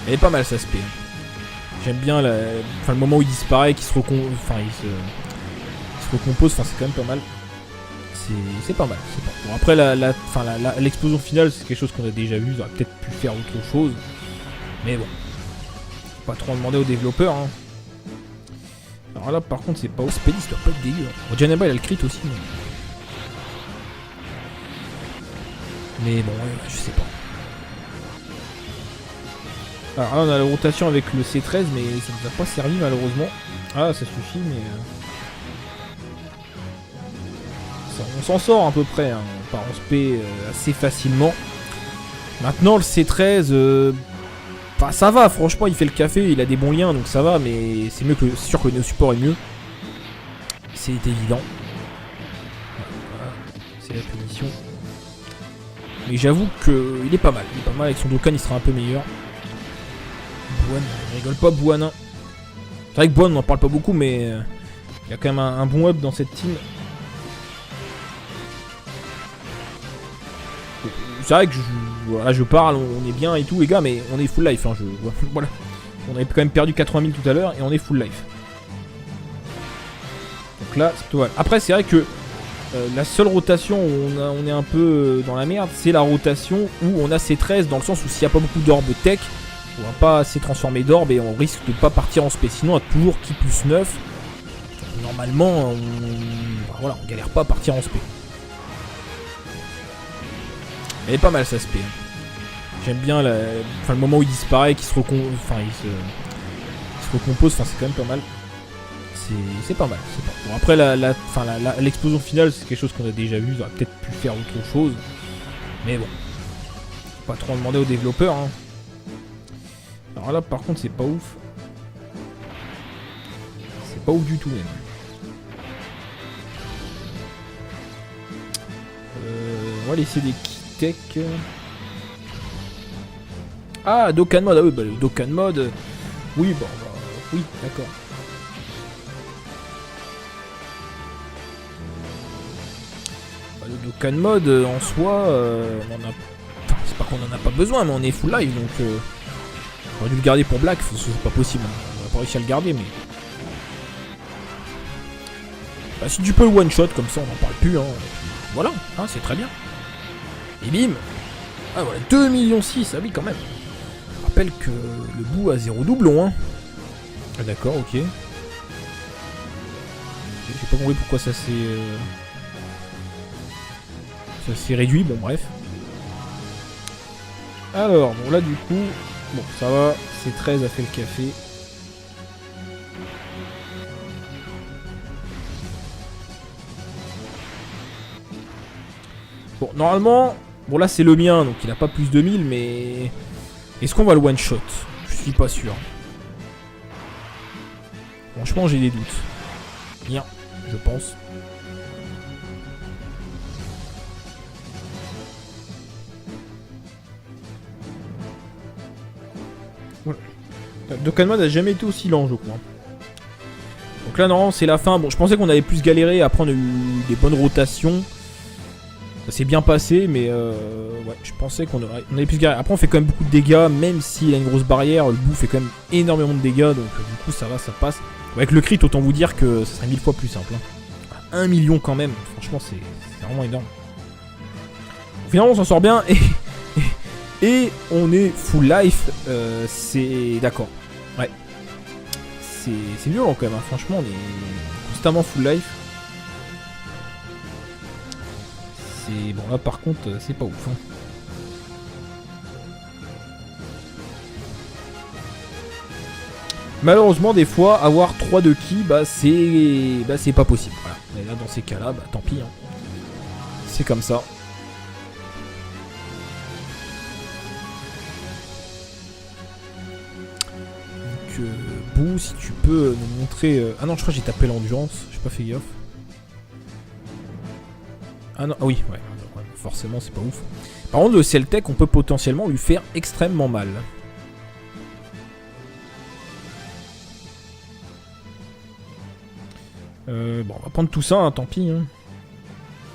Elle est pas mal sa spé. J'aime bien le moment où il disparaît, qu'il se recompose, enfin c'est quand même pas mal. C'est pas mal. Bon, après l'explosion finale, c'est quelque chose qu'on a déjà vu, ils auraient peut-être pu faire autre chose. Mais bon, faut pas trop en demander aux développeurs. Hein. Alors là, par contre, c'est pas au Spédis, ça doit pas être dégueu. Bon, Janelba, il a le crit aussi. Mais bon, ouais, je sais pas. Alors là, on a la rotation avec le C13, mais ça nous a pas servi malheureusement. Ah, ça suffit, mais... on s'en sort à peu près, hein. On part en SP assez facilement. Maintenant, le C13... Enfin, ça va, franchement, il fait le café, il a des bons liens, donc ça va, mais c'est mieux que... C'est sûr que le support est mieux. C'est évident. Voilà, c'est la punition. Mais j'avoue qu'il est pas mal. Il est pas mal, avec son Dokkan, il sera un peu meilleur. Bouane, il rigole pas, Bouane. C'est vrai que Bouane, on n'en parle pas beaucoup, mais... il y a quand même un bon up dans cette team. C'est vrai que voilà, je parle, on est bien et tout, les gars, mais on est full life. Hein, voilà. On avait quand même perdu 80 000 tout à l'heure et on est full life. Donc là, c'est plutôt mal. Après, c'est vrai que la seule rotation où on est un peu dans la merde, c'est la rotation où on a C13, dans le sens où s'il n'y a pas beaucoup d'orbes tech, on va pas assez transformer d'orbes et on risque de pas partir en spé. Sinon, on a toujours qui plus 9. Normalement, voilà, on galère pas à partir en spé. Elle est pas mal sa spé. J'aime bien le moment où il disparaît, qu'il se recompose, enfin c'est quand même pas mal. C'est pas mal. Bon, après l'explosion finale, c'est quelque chose qu'on a déjà vu, ils auraient peut-être pu faire autre chose. Mais bon, faut pas trop en demander aux développeurs. Hein. Alors là, par contre, c'est pas ouf. C'est pas ouf du tout même. On va laisser des key tech. Ah, Dokkan Mode, ah oui, bah le Dokkan Mode... Oui, bon, bah, oui, d'accord. Bah, le Dokkan Mode, en soi, on en a... Enfin, c'est pas qu'on en a pas besoin, mais on est full live, donc... On aurait dû le garder pour Black, c'est pas possible. On n'a pas réussi à le garder, mais... Bah, si tu peux le one shot, comme ça, on n'en parle plus, hein. Voilà, hein, c'est très bien. Et bim. Ah voilà, 2,6 millions, ah oui, quand même. Je rappelle que le bout a 0 doublon, hein. Ah d'accord, ok. J'ai pas compris pourquoi ça s'est réduit, bon bref. Alors, bon là du coup, bon ça va, c'est 13 a fait le café. Bon, normalement, bon là c'est le mien, donc il a pas plus de 1000, mais... Est-ce qu'on va le one shot? Je suis pas sûr. Franchement, j'ai des doutes. Bien, je pense. Voilà. Dokkan Mode n'a jamais été aussi lent, je crois. Donc là, non, c'est la fin. Bon, je pensais qu'on avait plus galéré. Après, on a eu des bonnes rotations. Ça s'est bien passé, mais ouais, je pensais qu'on avait plus galéré. Après, on fait quand même beaucoup de dégâts, même s'il a une grosse barrière. Le bout fait quand même énormément de dégâts, donc du coup, ça va, ça passe. Avec le crit, autant vous dire que ça serait 1000 fois plus simple. Hein. 1 million quand même, franchement, c'est vraiment énorme. Finalement, on s'en sort bien et on est full life. C'est d'accord. Ouais. C'est violent quand même, hein. Franchement, on est constamment full life. C'est bon, là par contre, c'est pas ouf. Hein. Malheureusement, des fois, avoir 3 de ki, bah c'est pas possible. Voilà. Et là, dans ces cas-là, bah tant pis. Hein. C'est comme ça. Donc, Boo, si tu peux nous montrer... Ah non, je crois que j'ai tapé l'endurance. J'ai pas fait gaffe. Ah non, ah oui, ouais. Forcément, c'est pas ouf. Par contre, le Celtec, on peut potentiellement lui faire extrêmement mal. Bon, on va prendre tout ça, hein, tant pis. Hein.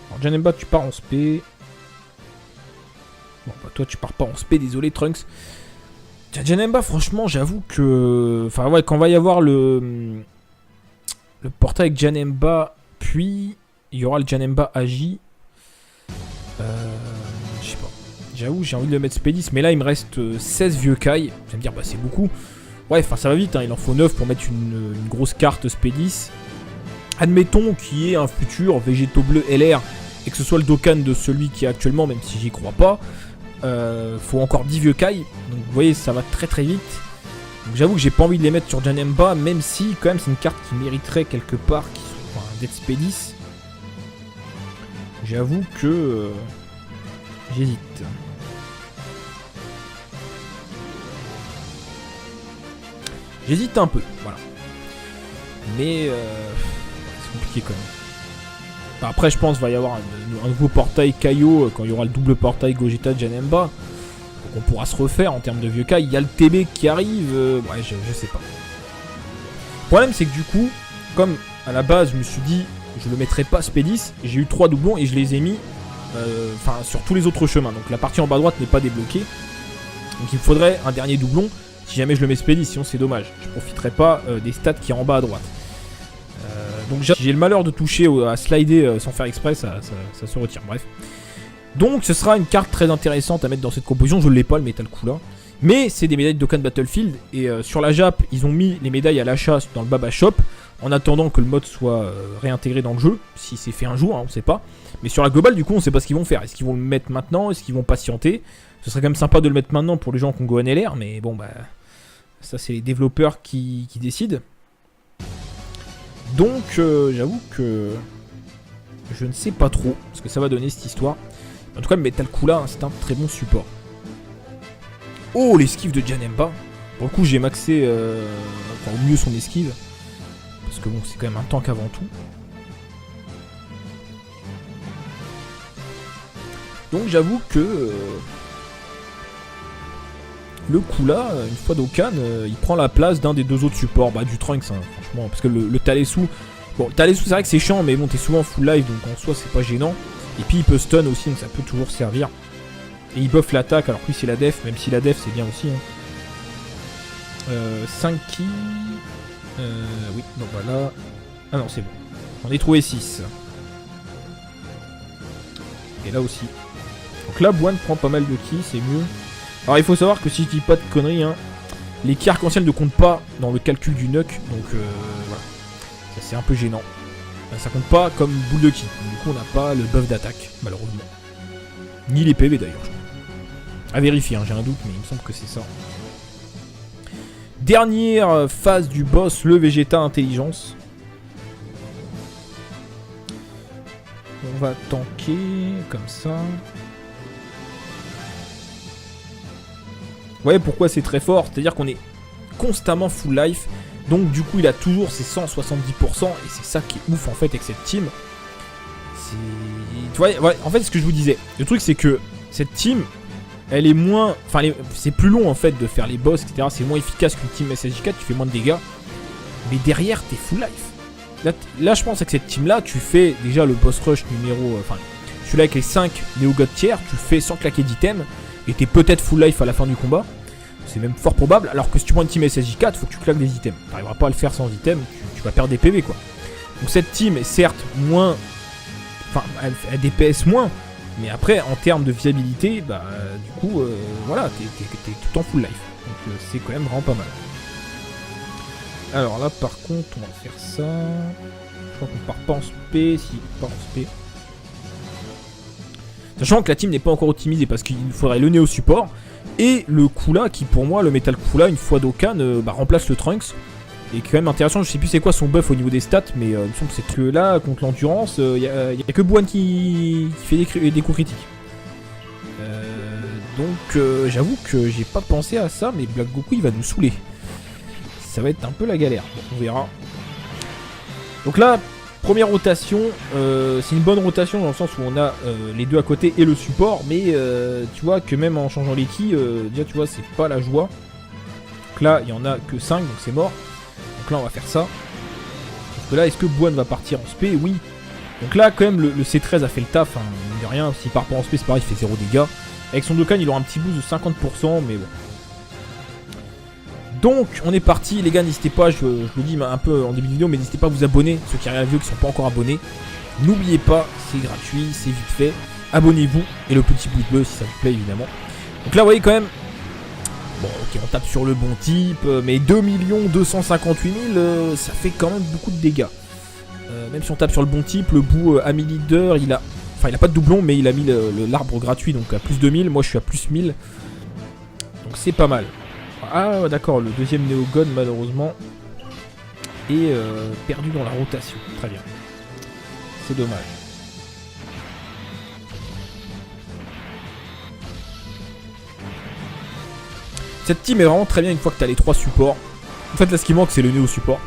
Alors, Janemba, tu pars en spé. Bon, bah toi, tu pars pas en spé, désolé, Trunks. Janemba, franchement, j'avoue que... Enfin, ouais, quand va y avoir le portail avec Janemba, puis il y aura le Janemba Agi. Je sais pas. J'avoue, j'ai envie de le mettre spé 10, mais là, il me reste 16 vieux Kai. Vous allez me dire, bah c'est beaucoup. Ouais, enfin, ça va vite, hein, il en faut 9 pour mettre une grosse carte spé 10. Admettons qu'il y ait un futur végétaux bleu LR et que ce soit le Dokkan de celui qui est actuellement, même si j'y crois pas. Faut encore 10 vieux Kai. Donc vous voyez, ça va très très vite. Donc j'avoue que j'ai pas envie de les mettre sur Janemba, même si quand même c'est une carte qui mériterait quelque part d'être spé 10. J'avoue que j'hésite. J'hésite un peu, voilà. Mais c'est compliqué quand même. Enfin, après, je pense qu'il va y avoir un nouveau portail Kaio quand il y aura le double portail Gogeta Janemba. Donc on pourra se refaire en termes de vieux Kai. Il y a le TB qui arrive. Ouais, je sais pas. Le problème, c'est que du coup, comme à la base, je me suis dit, je le mettrai pas spé 10, j'ai eu 3 doublons et je les ai mis sur tous les autres chemins. Donc la partie en bas à droite n'est pas débloquée. Donc il me faudrait un dernier doublon si jamais je le mets spé 10, sinon c'est dommage. Je profiterai pas des stats qui sont en bas à droite. Donc j'ai le malheur de toucher à slider sans faire exprès, ça se retire, bref. Donc ce sera une carte très intéressante à mettre dans cette composition, je ne l'ai pas le Metal Cooler. Mais c'est des médailles de Dokkan Battlefield, et sur la Jap, ils ont mis les médailles à l'achat dans le Baba Shop, en attendant que le mode soit réintégré dans le jeu, si c'est fait un jour, hein, on sait pas. Mais sur la globale, du coup, on sait pas ce qu'ils vont faire. Est-ce qu'ils vont le mettre maintenant? Est-ce qu'ils vont patienter? Ce serait quand même sympa de le mettre maintenant pour les gens qui ont Gohan LR, mais bon, bah... Ça, c'est les développeurs qui décident. Donc, j'avoue que... Je ne sais pas trop ce que ça va donner, cette histoire. En tout cas, le Metal Cooler, hein, c'est un très bon support. Oh, l'esquive de Janemba. Pour le coup, j'ai maxé enfin, au mieux son esquive. Parce que bon, c'est quand même un tank avant tout. Donc j'avoue que le coup là, une fois Dokkan, il prend la place d'un des deux autres supports, du Trunks, hein, franchement, parce que le Talesu, bon, le Talesu c'est vrai que c'est chiant, mais bon, t'es souvent full life, donc en soi c'est pas gênant. Et puis il peut stun aussi, donc ça peut toujours servir. Et il buff l'attaque, alors que lui c'est la def, même si la def c'est bien aussi. Hein. 5 ki... oui, donc voilà. Ah non, c'est bon. J'en ai trouvé 6. Et là aussi. Donc là, Bwan prend pas mal de ki, c'est mieux. Alors il faut savoir que si je dis pas de conneries, hein, les ki arc-en-ciel ne comptent pas dans le calcul du Nuck, donc voilà. Ça c'est un peu gênant. Ça compte pas comme boule de ki. Du coup on n'a pas le buff d'attaque, malheureusement. Ni les PV d'ailleurs, je crois. À vérifier, hein, j'ai un doute, mais il me semble que c'est ça. Dernière phase du boss, le Vegeta Intelligence. On va tanker comme ça. Vous voyez pourquoi c'est très fort, c'est-à-dire qu'on est constamment full life. Donc du coup il a toujours ses 170%. Et c'est ça qui est ouf en fait avec cette team. Tu vois, ouais, en fait ce que je vous disais. Le truc c'est que cette team, elle est moins... Enfin c'est plus long en fait de faire les boss, etc. C'est moins efficace qu'une team SSJ4, tu fais moins de dégâts. Mais derrière t'es full life. Là je pense que cette team là, tu fais déjà le boss rush numéro... Enfin celui-là avec les 5 Neo God tiers, tu le fais sans claquer d'items. Et t'es peut-être full life à la fin du combat. C'est même fort probable. Alors que si tu prends une team SSJ4, faut que tu claques des items. T'arriveras pas à le faire sans items, tu vas perdre des PV quoi. Donc cette team est certes moins... Enfin, elle DPS moins. Mais après, en termes de viabilité, du coup, voilà, t'es tout le temps full life. Donc c'est quand même vraiment pas mal. Alors là, par contre, on va faire ça. Je crois qu'on part pas en SP. Si, on part en SP. Sachant que la team n'est pas encore optimisée parce qu'il faudrait le Néo support. Et le Kula qui pour moi, le Metal Kula, une fois Dokkan, remplace le Trunks. Et quand même intéressant, je sais plus c'est quoi son buff au niveau des stats, mais il me semble que c'est que là, contre l'endurance, il y a que Bwan qui fait des coups critiques. Donc j'avoue que j'ai pas pensé à ça, mais Black Goku il va nous saouler. Ça va être un peu la galère, bon, on verra. Donc là, première rotation, c'est une bonne rotation dans le sens où on a les deux à côté et le support, mais tu vois que même en changeant les ki, déjà tu vois c'est pas la joie. Donc là il y en a que 5, donc c'est mort. Donc là on va faire ça. Parce que là est-ce que Bwan va partir en SP? Oui. Donc là quand même le C13 a fait le taf, hein, mine de rien, s'il part pas en SP c'est pareil, il fait 0 dégâts. Avec son Dokkan il aura un petit boost de 50%, mais bon. Donc on est parti les gars, n'hésitez pas, je vous le dis un peu en début de vidéo, mais n'hésitez pas à vous abonner, ceux qui regardent la vidéo qui ne sont pas encore abonnés. N'oubliez pas, c'est gratuit, c'est vite fait. Abonnez-vous et le petit pouce bleu si ça vous plaît évidemment. Donc là vous voyez quand même, bon ok on tape sur le bon type, mais 2 258 000 ça fait quand même beaucoup de dégâts. Même si on tape sur le bon type, le bout ami leader il a... Enfin il a pas de doublon mais il a mis l'arbre gratuit donc à plus 2000, moi je suis à plus 1000. Donc c'est pas mal. Ah d'accord, le deuxième Néogone malheureusement est perdu dans la rotation. Très bien. C'est dommage. Cette team est vraiment très bien une fois que tu as les 3 supports. En fait là ce qui manque c'est le Néo support.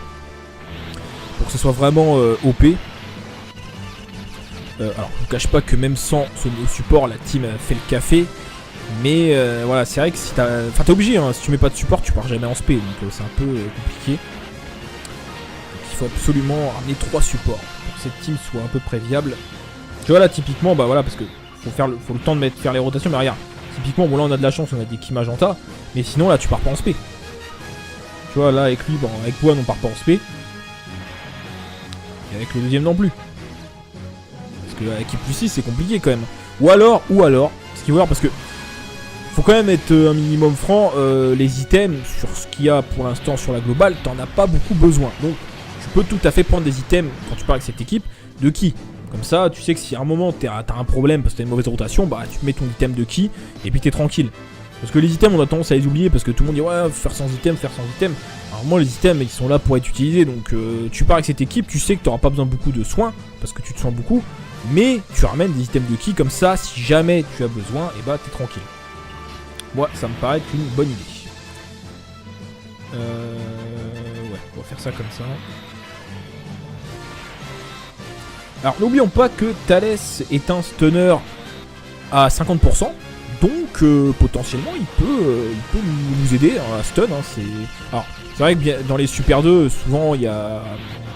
Pour que ce soit vraiment OP. Alors je vous cache pas que même sans ce Néo support la team fait le café. Mais voilà, c'est vrai que si t'as... Enfin t'es obligé, hein, si tu mets pas de support tu pars jamais en SP, donc c'est un peu compliqué. Donc, il faut absolument ramener 3 supports pour que cette team soit à peu près viable. Tu vois là typiquement, bah voilà, parce que faut le temps de faire les rotations, mais regarde, typiquement bon là on a de la chance, on a des Ki Magenta, mais sinon là tu pars pas en SP. Tu vois là avec lui, bon avec Bwan on part pas en SP. Et avec le deuxième non plus. Parce que avec plus 6 c'est compliqué quand même. Ou alors, ce qu'il faut voir parce que faut quand même être un minimum franc, les items sur ce qu'il y a pour l'instant sur la globale, t'en as pas beaucoup besoin. Donc tu peux tout à fait prendre des items quand tu pars avec cette équipe de ki. Comme ça tu sais que si à un moment t'as un problème parce que t'as une mauvaise rotation, bah tu mets ton item de ki et puis t'es tranquille. Parce que les items on a tendance à les oublier parce que tout le monde dit ouais faire sans item, faire sans item. Alors moi les items ils sont là pour être utilisés, donc tu pars avec cette équipe, tu sais que t'auras pas besoin de beaucoup de soins parce que tu te soins beaucoup. Mais tu ramènes des items de ki comme ça, si jamais tu as besoin, et bah t'es tranquille. Moi, ça me paraît une bonne idée. Ouais, on va faire ça comme ça. Alors, n'oublions pas que Thalès est un stunner à 50%. Donc potentiellement il peut nous aider à stun. Hein, alors c'est vrai que dans les Super 2 souvent il y a...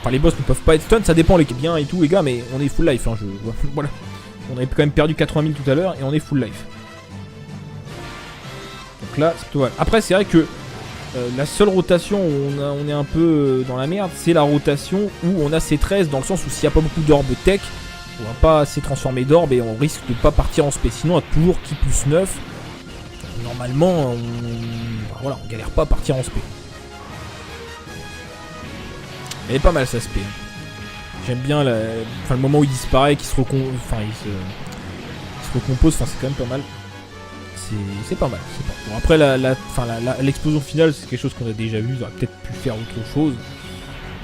Enfin les boss ne peuvent pas être stun, ça dépend les biens et tout les gars, mais on est full life. Hein, voilà. On avait quand même perdu 80 000 tout à l'heure et on est full life. Donc là c'est plutôt mal. Après c'est vrai que la seule rotation où on est un peu dans la merde, c'est la rotation où on a C13, dans le sens où s'il n'y a pas beaucoup d'orbes tech, on va pas assez transformer d'orbes et on risque de pas partir en spé. Sinon on a toujours qui plus 9. Normalement voilà, on galère pas à partir en spé. Elle est pas mal sa spé. J'aime bien le moment où il disparaît, qu'il se recompose, enfin c'est quand même pas mal. C'est pas mal. Bon, après l'explosion finale c'est quelque chose qu'on a déjà vu, ils auraient peut-être pu faire autre chose.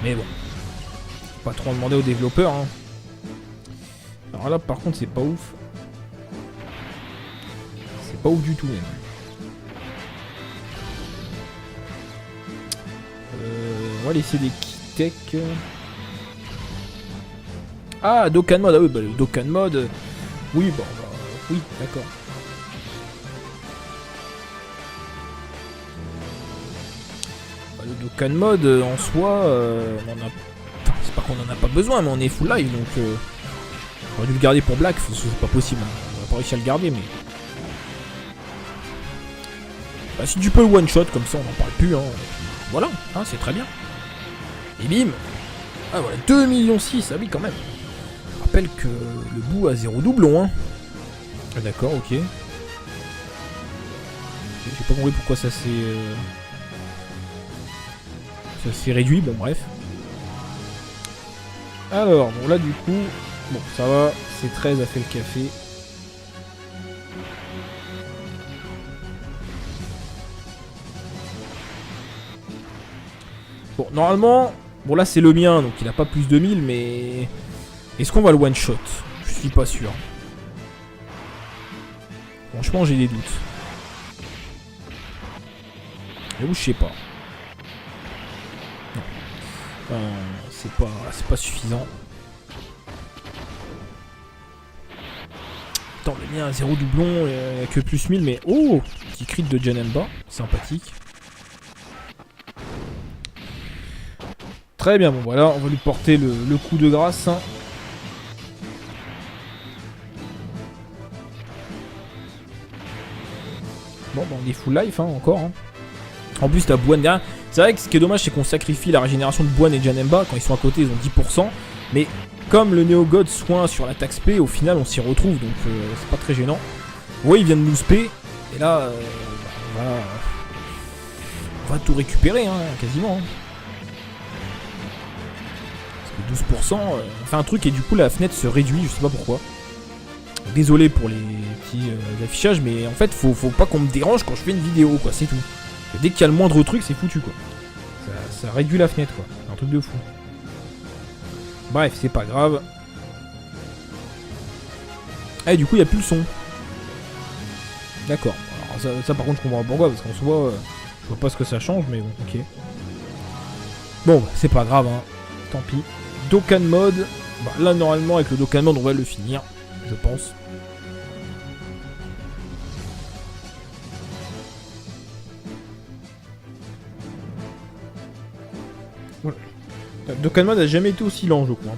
Mais bon. Faut pas trop en demander aux développeurs. Hein. Alors là par contre c'est pas ouf. C'est pas ouf du tout même. On va laisser des key tech. Ah, Dokkan Mode, ah oui, bah le Dokkan Mode. Oui, bon, bah, oui, d'accord. Bah, le Dokkan Mode en soi, on en a. Enfin, c'est pas qu'on en a pas besoin, mais on est full live donc. On aurait dû le garder pour Black, c'est pas possible. Hein. On va pas réussir à le garder, mais. Bah, si tu peux le one shot comme ça, on n'en parle plus. Hein. Voilà, hein, c'est très bien. Et bim! Ah voilà, 2,6 millions, ah oui, quand même. Je rappelle que le bout a 0 doublon. Hein. Ah, d'accord, ok. J'ai pas compris pourquoi ça s'est réduit, bon bref. Alors, bon là du coup, bon ça va, C13 a fait le café. Bon, normalement, bon là c'est le mien, donc il a pas plus de 1000, mais... Est-ce qu'on va le one shot? Je suis pas sûr. Franchement, j'ai des doutes. J'avoue, je sais pas. Non. C'est pas suffisant. Attends, le mien a 0 doublon, il n'y a que plus 1000, mais... Oh! Petit crit de Janemba, sympathique. Très bien, bon voilà, on va lui porter le coup de grâce. Hein. Bon, bah on est full life, hein, encore. Hein. En plus, t'as Bouane derrière. C'est vrai que ce qui est dommage, c'est qu'on sacrifie la régénération de Bouane et Janemba. Quand ils sont à côté, ils ont 10%. Mais comme le Neo God soin sur l'attaque spé, au final, on s'y retrouve. Donc, c'est pas très gênant. Ouais, il vient de nous spé. Et là, on va tout récupérer, hein, quasiment. Hein. 12%, on fait un truc et du coup la fenêtre se réduit, je sais pas pourquoi. Désolé pour les petits affichages, mais en fait faut pas qu'on me dérange quand je fais une vidéo, quoi, c'est tout. Dès qu'il y a le moindre truc, c'est foutu, quoi. Ça réduit la fenêtre, quoi. C'est un truc de fou. Bref, c'est pas grave. Ah, et du coup il n'y a plus le son. D'accord. Alors ça par contre je comprends pas pourquoi, parce qu'en soi, je vois pas ce que ça change, mais bon, ok. Bon, bah, c'est pas grave, hein. Tant pis. Dokkan Mode. Bah, là, normalement, avec le Dokkan Mode, on va le finir. Je pense. Voilà. Dokkan Mode a jamais été aussi lent, je crois.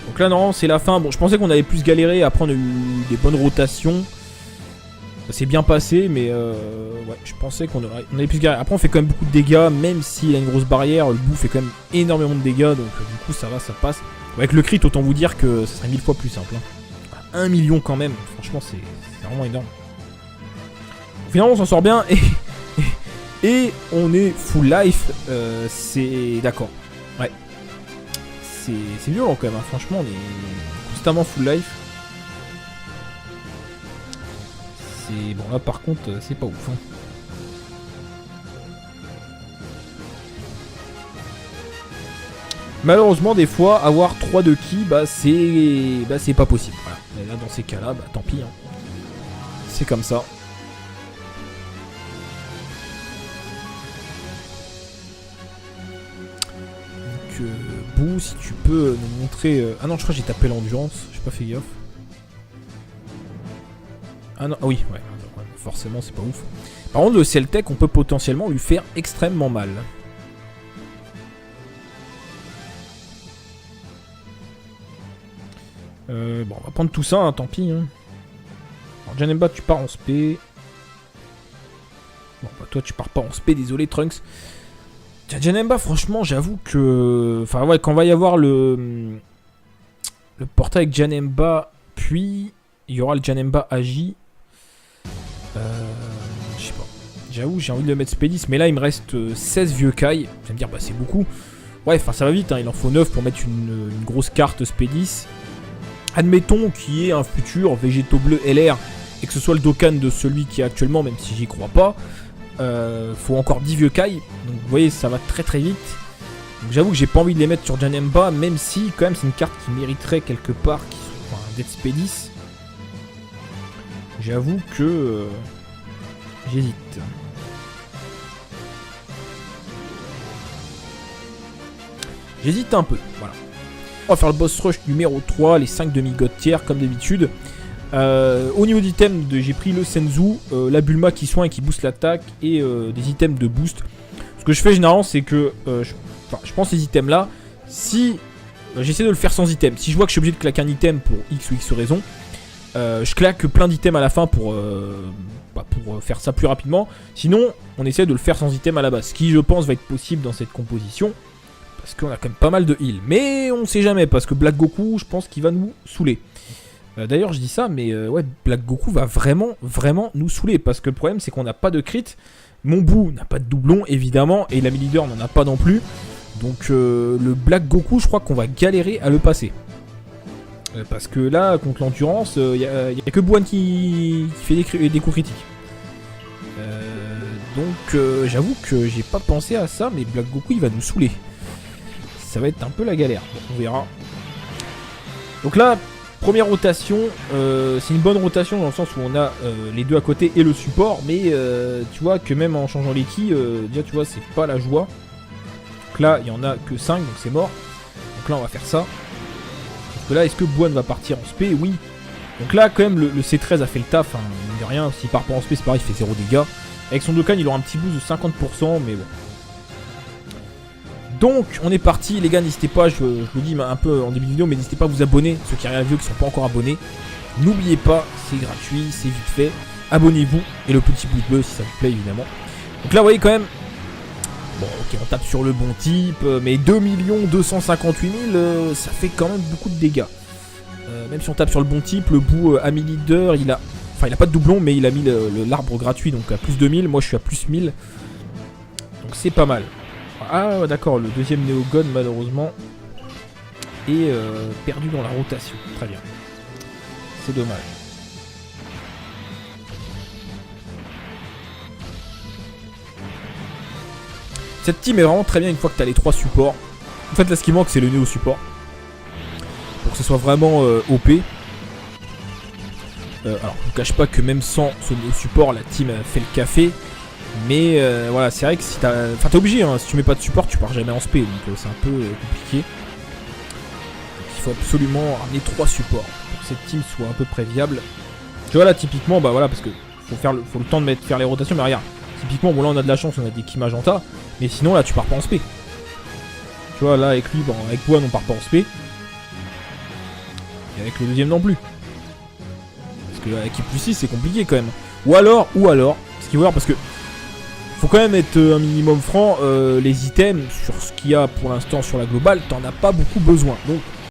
Donc là, normalement, c'est la fin. Bon, je pensais qu'on avait plus galéré. Après, on a eu des bonnes rotations. Ça s'est bien passé, mais ouais, je pensais qu'on avait plus galéré. Après, on fait quand même beaucoup de dégâts, même s'il a une grosse barrière. Le bout fait quand même énormément de dégâts, donc du coup, ça va, ça passe. Avec le crit, autant vous dire que ça serait 1000 fois plus simple. Hein. 1 million quand même, franchement, c'est vraiment énorme. Finalement, on s'en sort bien et on est full life. C'est d'accord. Ouais. C'est violent quand même, hein. Franchement, on est constamment full life. Bon là par contre c'est pas ouf hein. Malheureusement des fois avoir 3 de ki c'est pas possible. Voilà. Et là dans ces cas là tant pis hein. C'est comme ça. Donc Bou, si tu peux nous montrer. Ah non je crois que j'ai tapé l'endurance, j'ai pas fait gaffe. Ah non, ah oui, ouais. Forcément, c'est pas ouf. Par contre, le Celtec, on peut potentiellement lui faire extrêmement mal. Bon, on va prendre tout ça, hein, tant pis. Hein. Alors, Janemba, tu pars en spé. Bon, bah toi, tu pars pas en spé, désolé, Trunks. Janemba, franchement, j'avoue que... Enfin, ouais, quand va y avoir le portail avec Janemba, puis il y aura le Janemba Agi. Je sais pas. J'avoue, j'ai envie de le mettre spé 10, mais là, il me reste 16 vieux Kai. Vous allez me dire, bah, c'est beaucoup. Ouais, enfin, ça va vite, hein, il en faut 9 pour mettre une grosse carte spé 10. Admettons qu'il y ait un futur végétaux bleu LR et que ce soit le Dokkan de celui qui est actuellement, même si j'y crois pas. Faut encore 10 vieux Kai. Donc vous voyez, ça va très très vite. Donc j'avoue que j'ai pas envie de les mettre sur Janemba, même si quand même c'est une carte qui mériterait quelque part d'être spé 10. J'avoue que j'hésite. J'hésite un peu, voilà. On va faire le boss rush numéro 3, les 5 demi-god tiers comme d'habitude. Au niveau d'items, j'ai pris le Senzu, la Bulma qui soigne et qui booste l'attaque et des items de boost. Ce que je fais généralement, c'est que je prends ces items là. Si j'essaie de le faire sans item, si je vois que je suis obligé de claquer un item pour X ou X raison, je claque plein d'items à la fin pour faire ça plus rapidement. Sinon, on essaie de le faire sans item à la base, ce qui je pense va être possible dans cette composition. Parce qu'on a quand même pas mal de heal. Mais on sait jamais, parce que Black Goku, je pense qu'il va nous saouler. D'ailleurs, je dis ça, mais ouais, Black Goku va vraiment nous saouler. Parce que le problème, c'est qu'on n'a pas de crit. Mon bout n'a pas de doublon, évidemment. Et l'ami leader n'en a pas non plus. Donc, le Black Goku, je crois qu'on va galérer à le passer. Parce que là, contre l'endurance, il n'y a que Buan qui fait des coups critiques. Donc, j'avoue que j'ai pas pensé à ça, mais Black Goku, il va nous saouler. Ça va être un peu la galère, bon, on verra. Donc là, première rotation, c'est une bonne rotation dans le sens où on a les deux à côté et le support, mais tu vois que même en changeant les keys, déjà tu vois c'est pas la joie. Donc là, il y en a que 5, donc c'est mort. Donc là, on va faire ça. Parce que là, est-ce que Buan va partir en spé? Oui. Donc là, quand même, le C13 a fait le taf, hein, mine de rien. S'il part pas en spé, c'est pareil, il fait 0 dégâts. Avec son Dokkan, il aura un petit boost de 50%, mais bon. Donc on est parti les gars, n'hésitez pas, je vous le dis un peu en début de vidéo, mais n'hésitez pas à vous abonner, ceux qui regardent la vidéo qui ne sont pas encore abonnés. N'oubliez pas, c'est gratuit, c'est vite fait, abonnez-vous et le petit pouce bleu si ça vous plaît évidemment. Donc là vous voyez quand même, bon ok on tape sur le bon type, mais 2 258 000 ça fait quand même beaucoup de dégâts. Même si on tape sur le bon type, le bout ami leader il a pas de doublon mais il a mis l'arbre gratuit donc à plus 2000, moi je suis à plus 1000. Donc c'est pas mal. Ah d'accord, le deuxième Néogon malheureusement est perdu dans la rotation. Très bien. C'est dommage. Cette team est vraiment très bien une fois que tu as les 3 supports. En fait là ce qui manque c'est le Néo support. Pour que ce soit vraiment OP. Alors je vous cache pas que même sans ce Néo support la team fait le café. Mais voilà, c'est vrai que si t'as... Enfin t'es obligé, hein, si tu mets pas de support tu pars jamais en spé, donc c'est un peu compliqué. Donc, il faut absolument ramener 3 supports pour que cette team soit à peu près viable. Tu vois là typiquement, bah voilà, parce que faut le temps de faire les rotations, mais regarde, typiquement bon là on a de la chance, on a des Ki Magenta, mais sinon là tu pars pas en spé. Tu vois là avec lui, bon, avec Buan on part pas en spé. Et avec le deuxième non plus. Parce que avec plus 6 c'est compliqué quand même. Ou alors, ce qu'il faut voir parce que faut quand même être un minimum franc, les items sur ce qu'il y a pour l'instant sur la globale, t'en as pas beaucoup besoin. Donc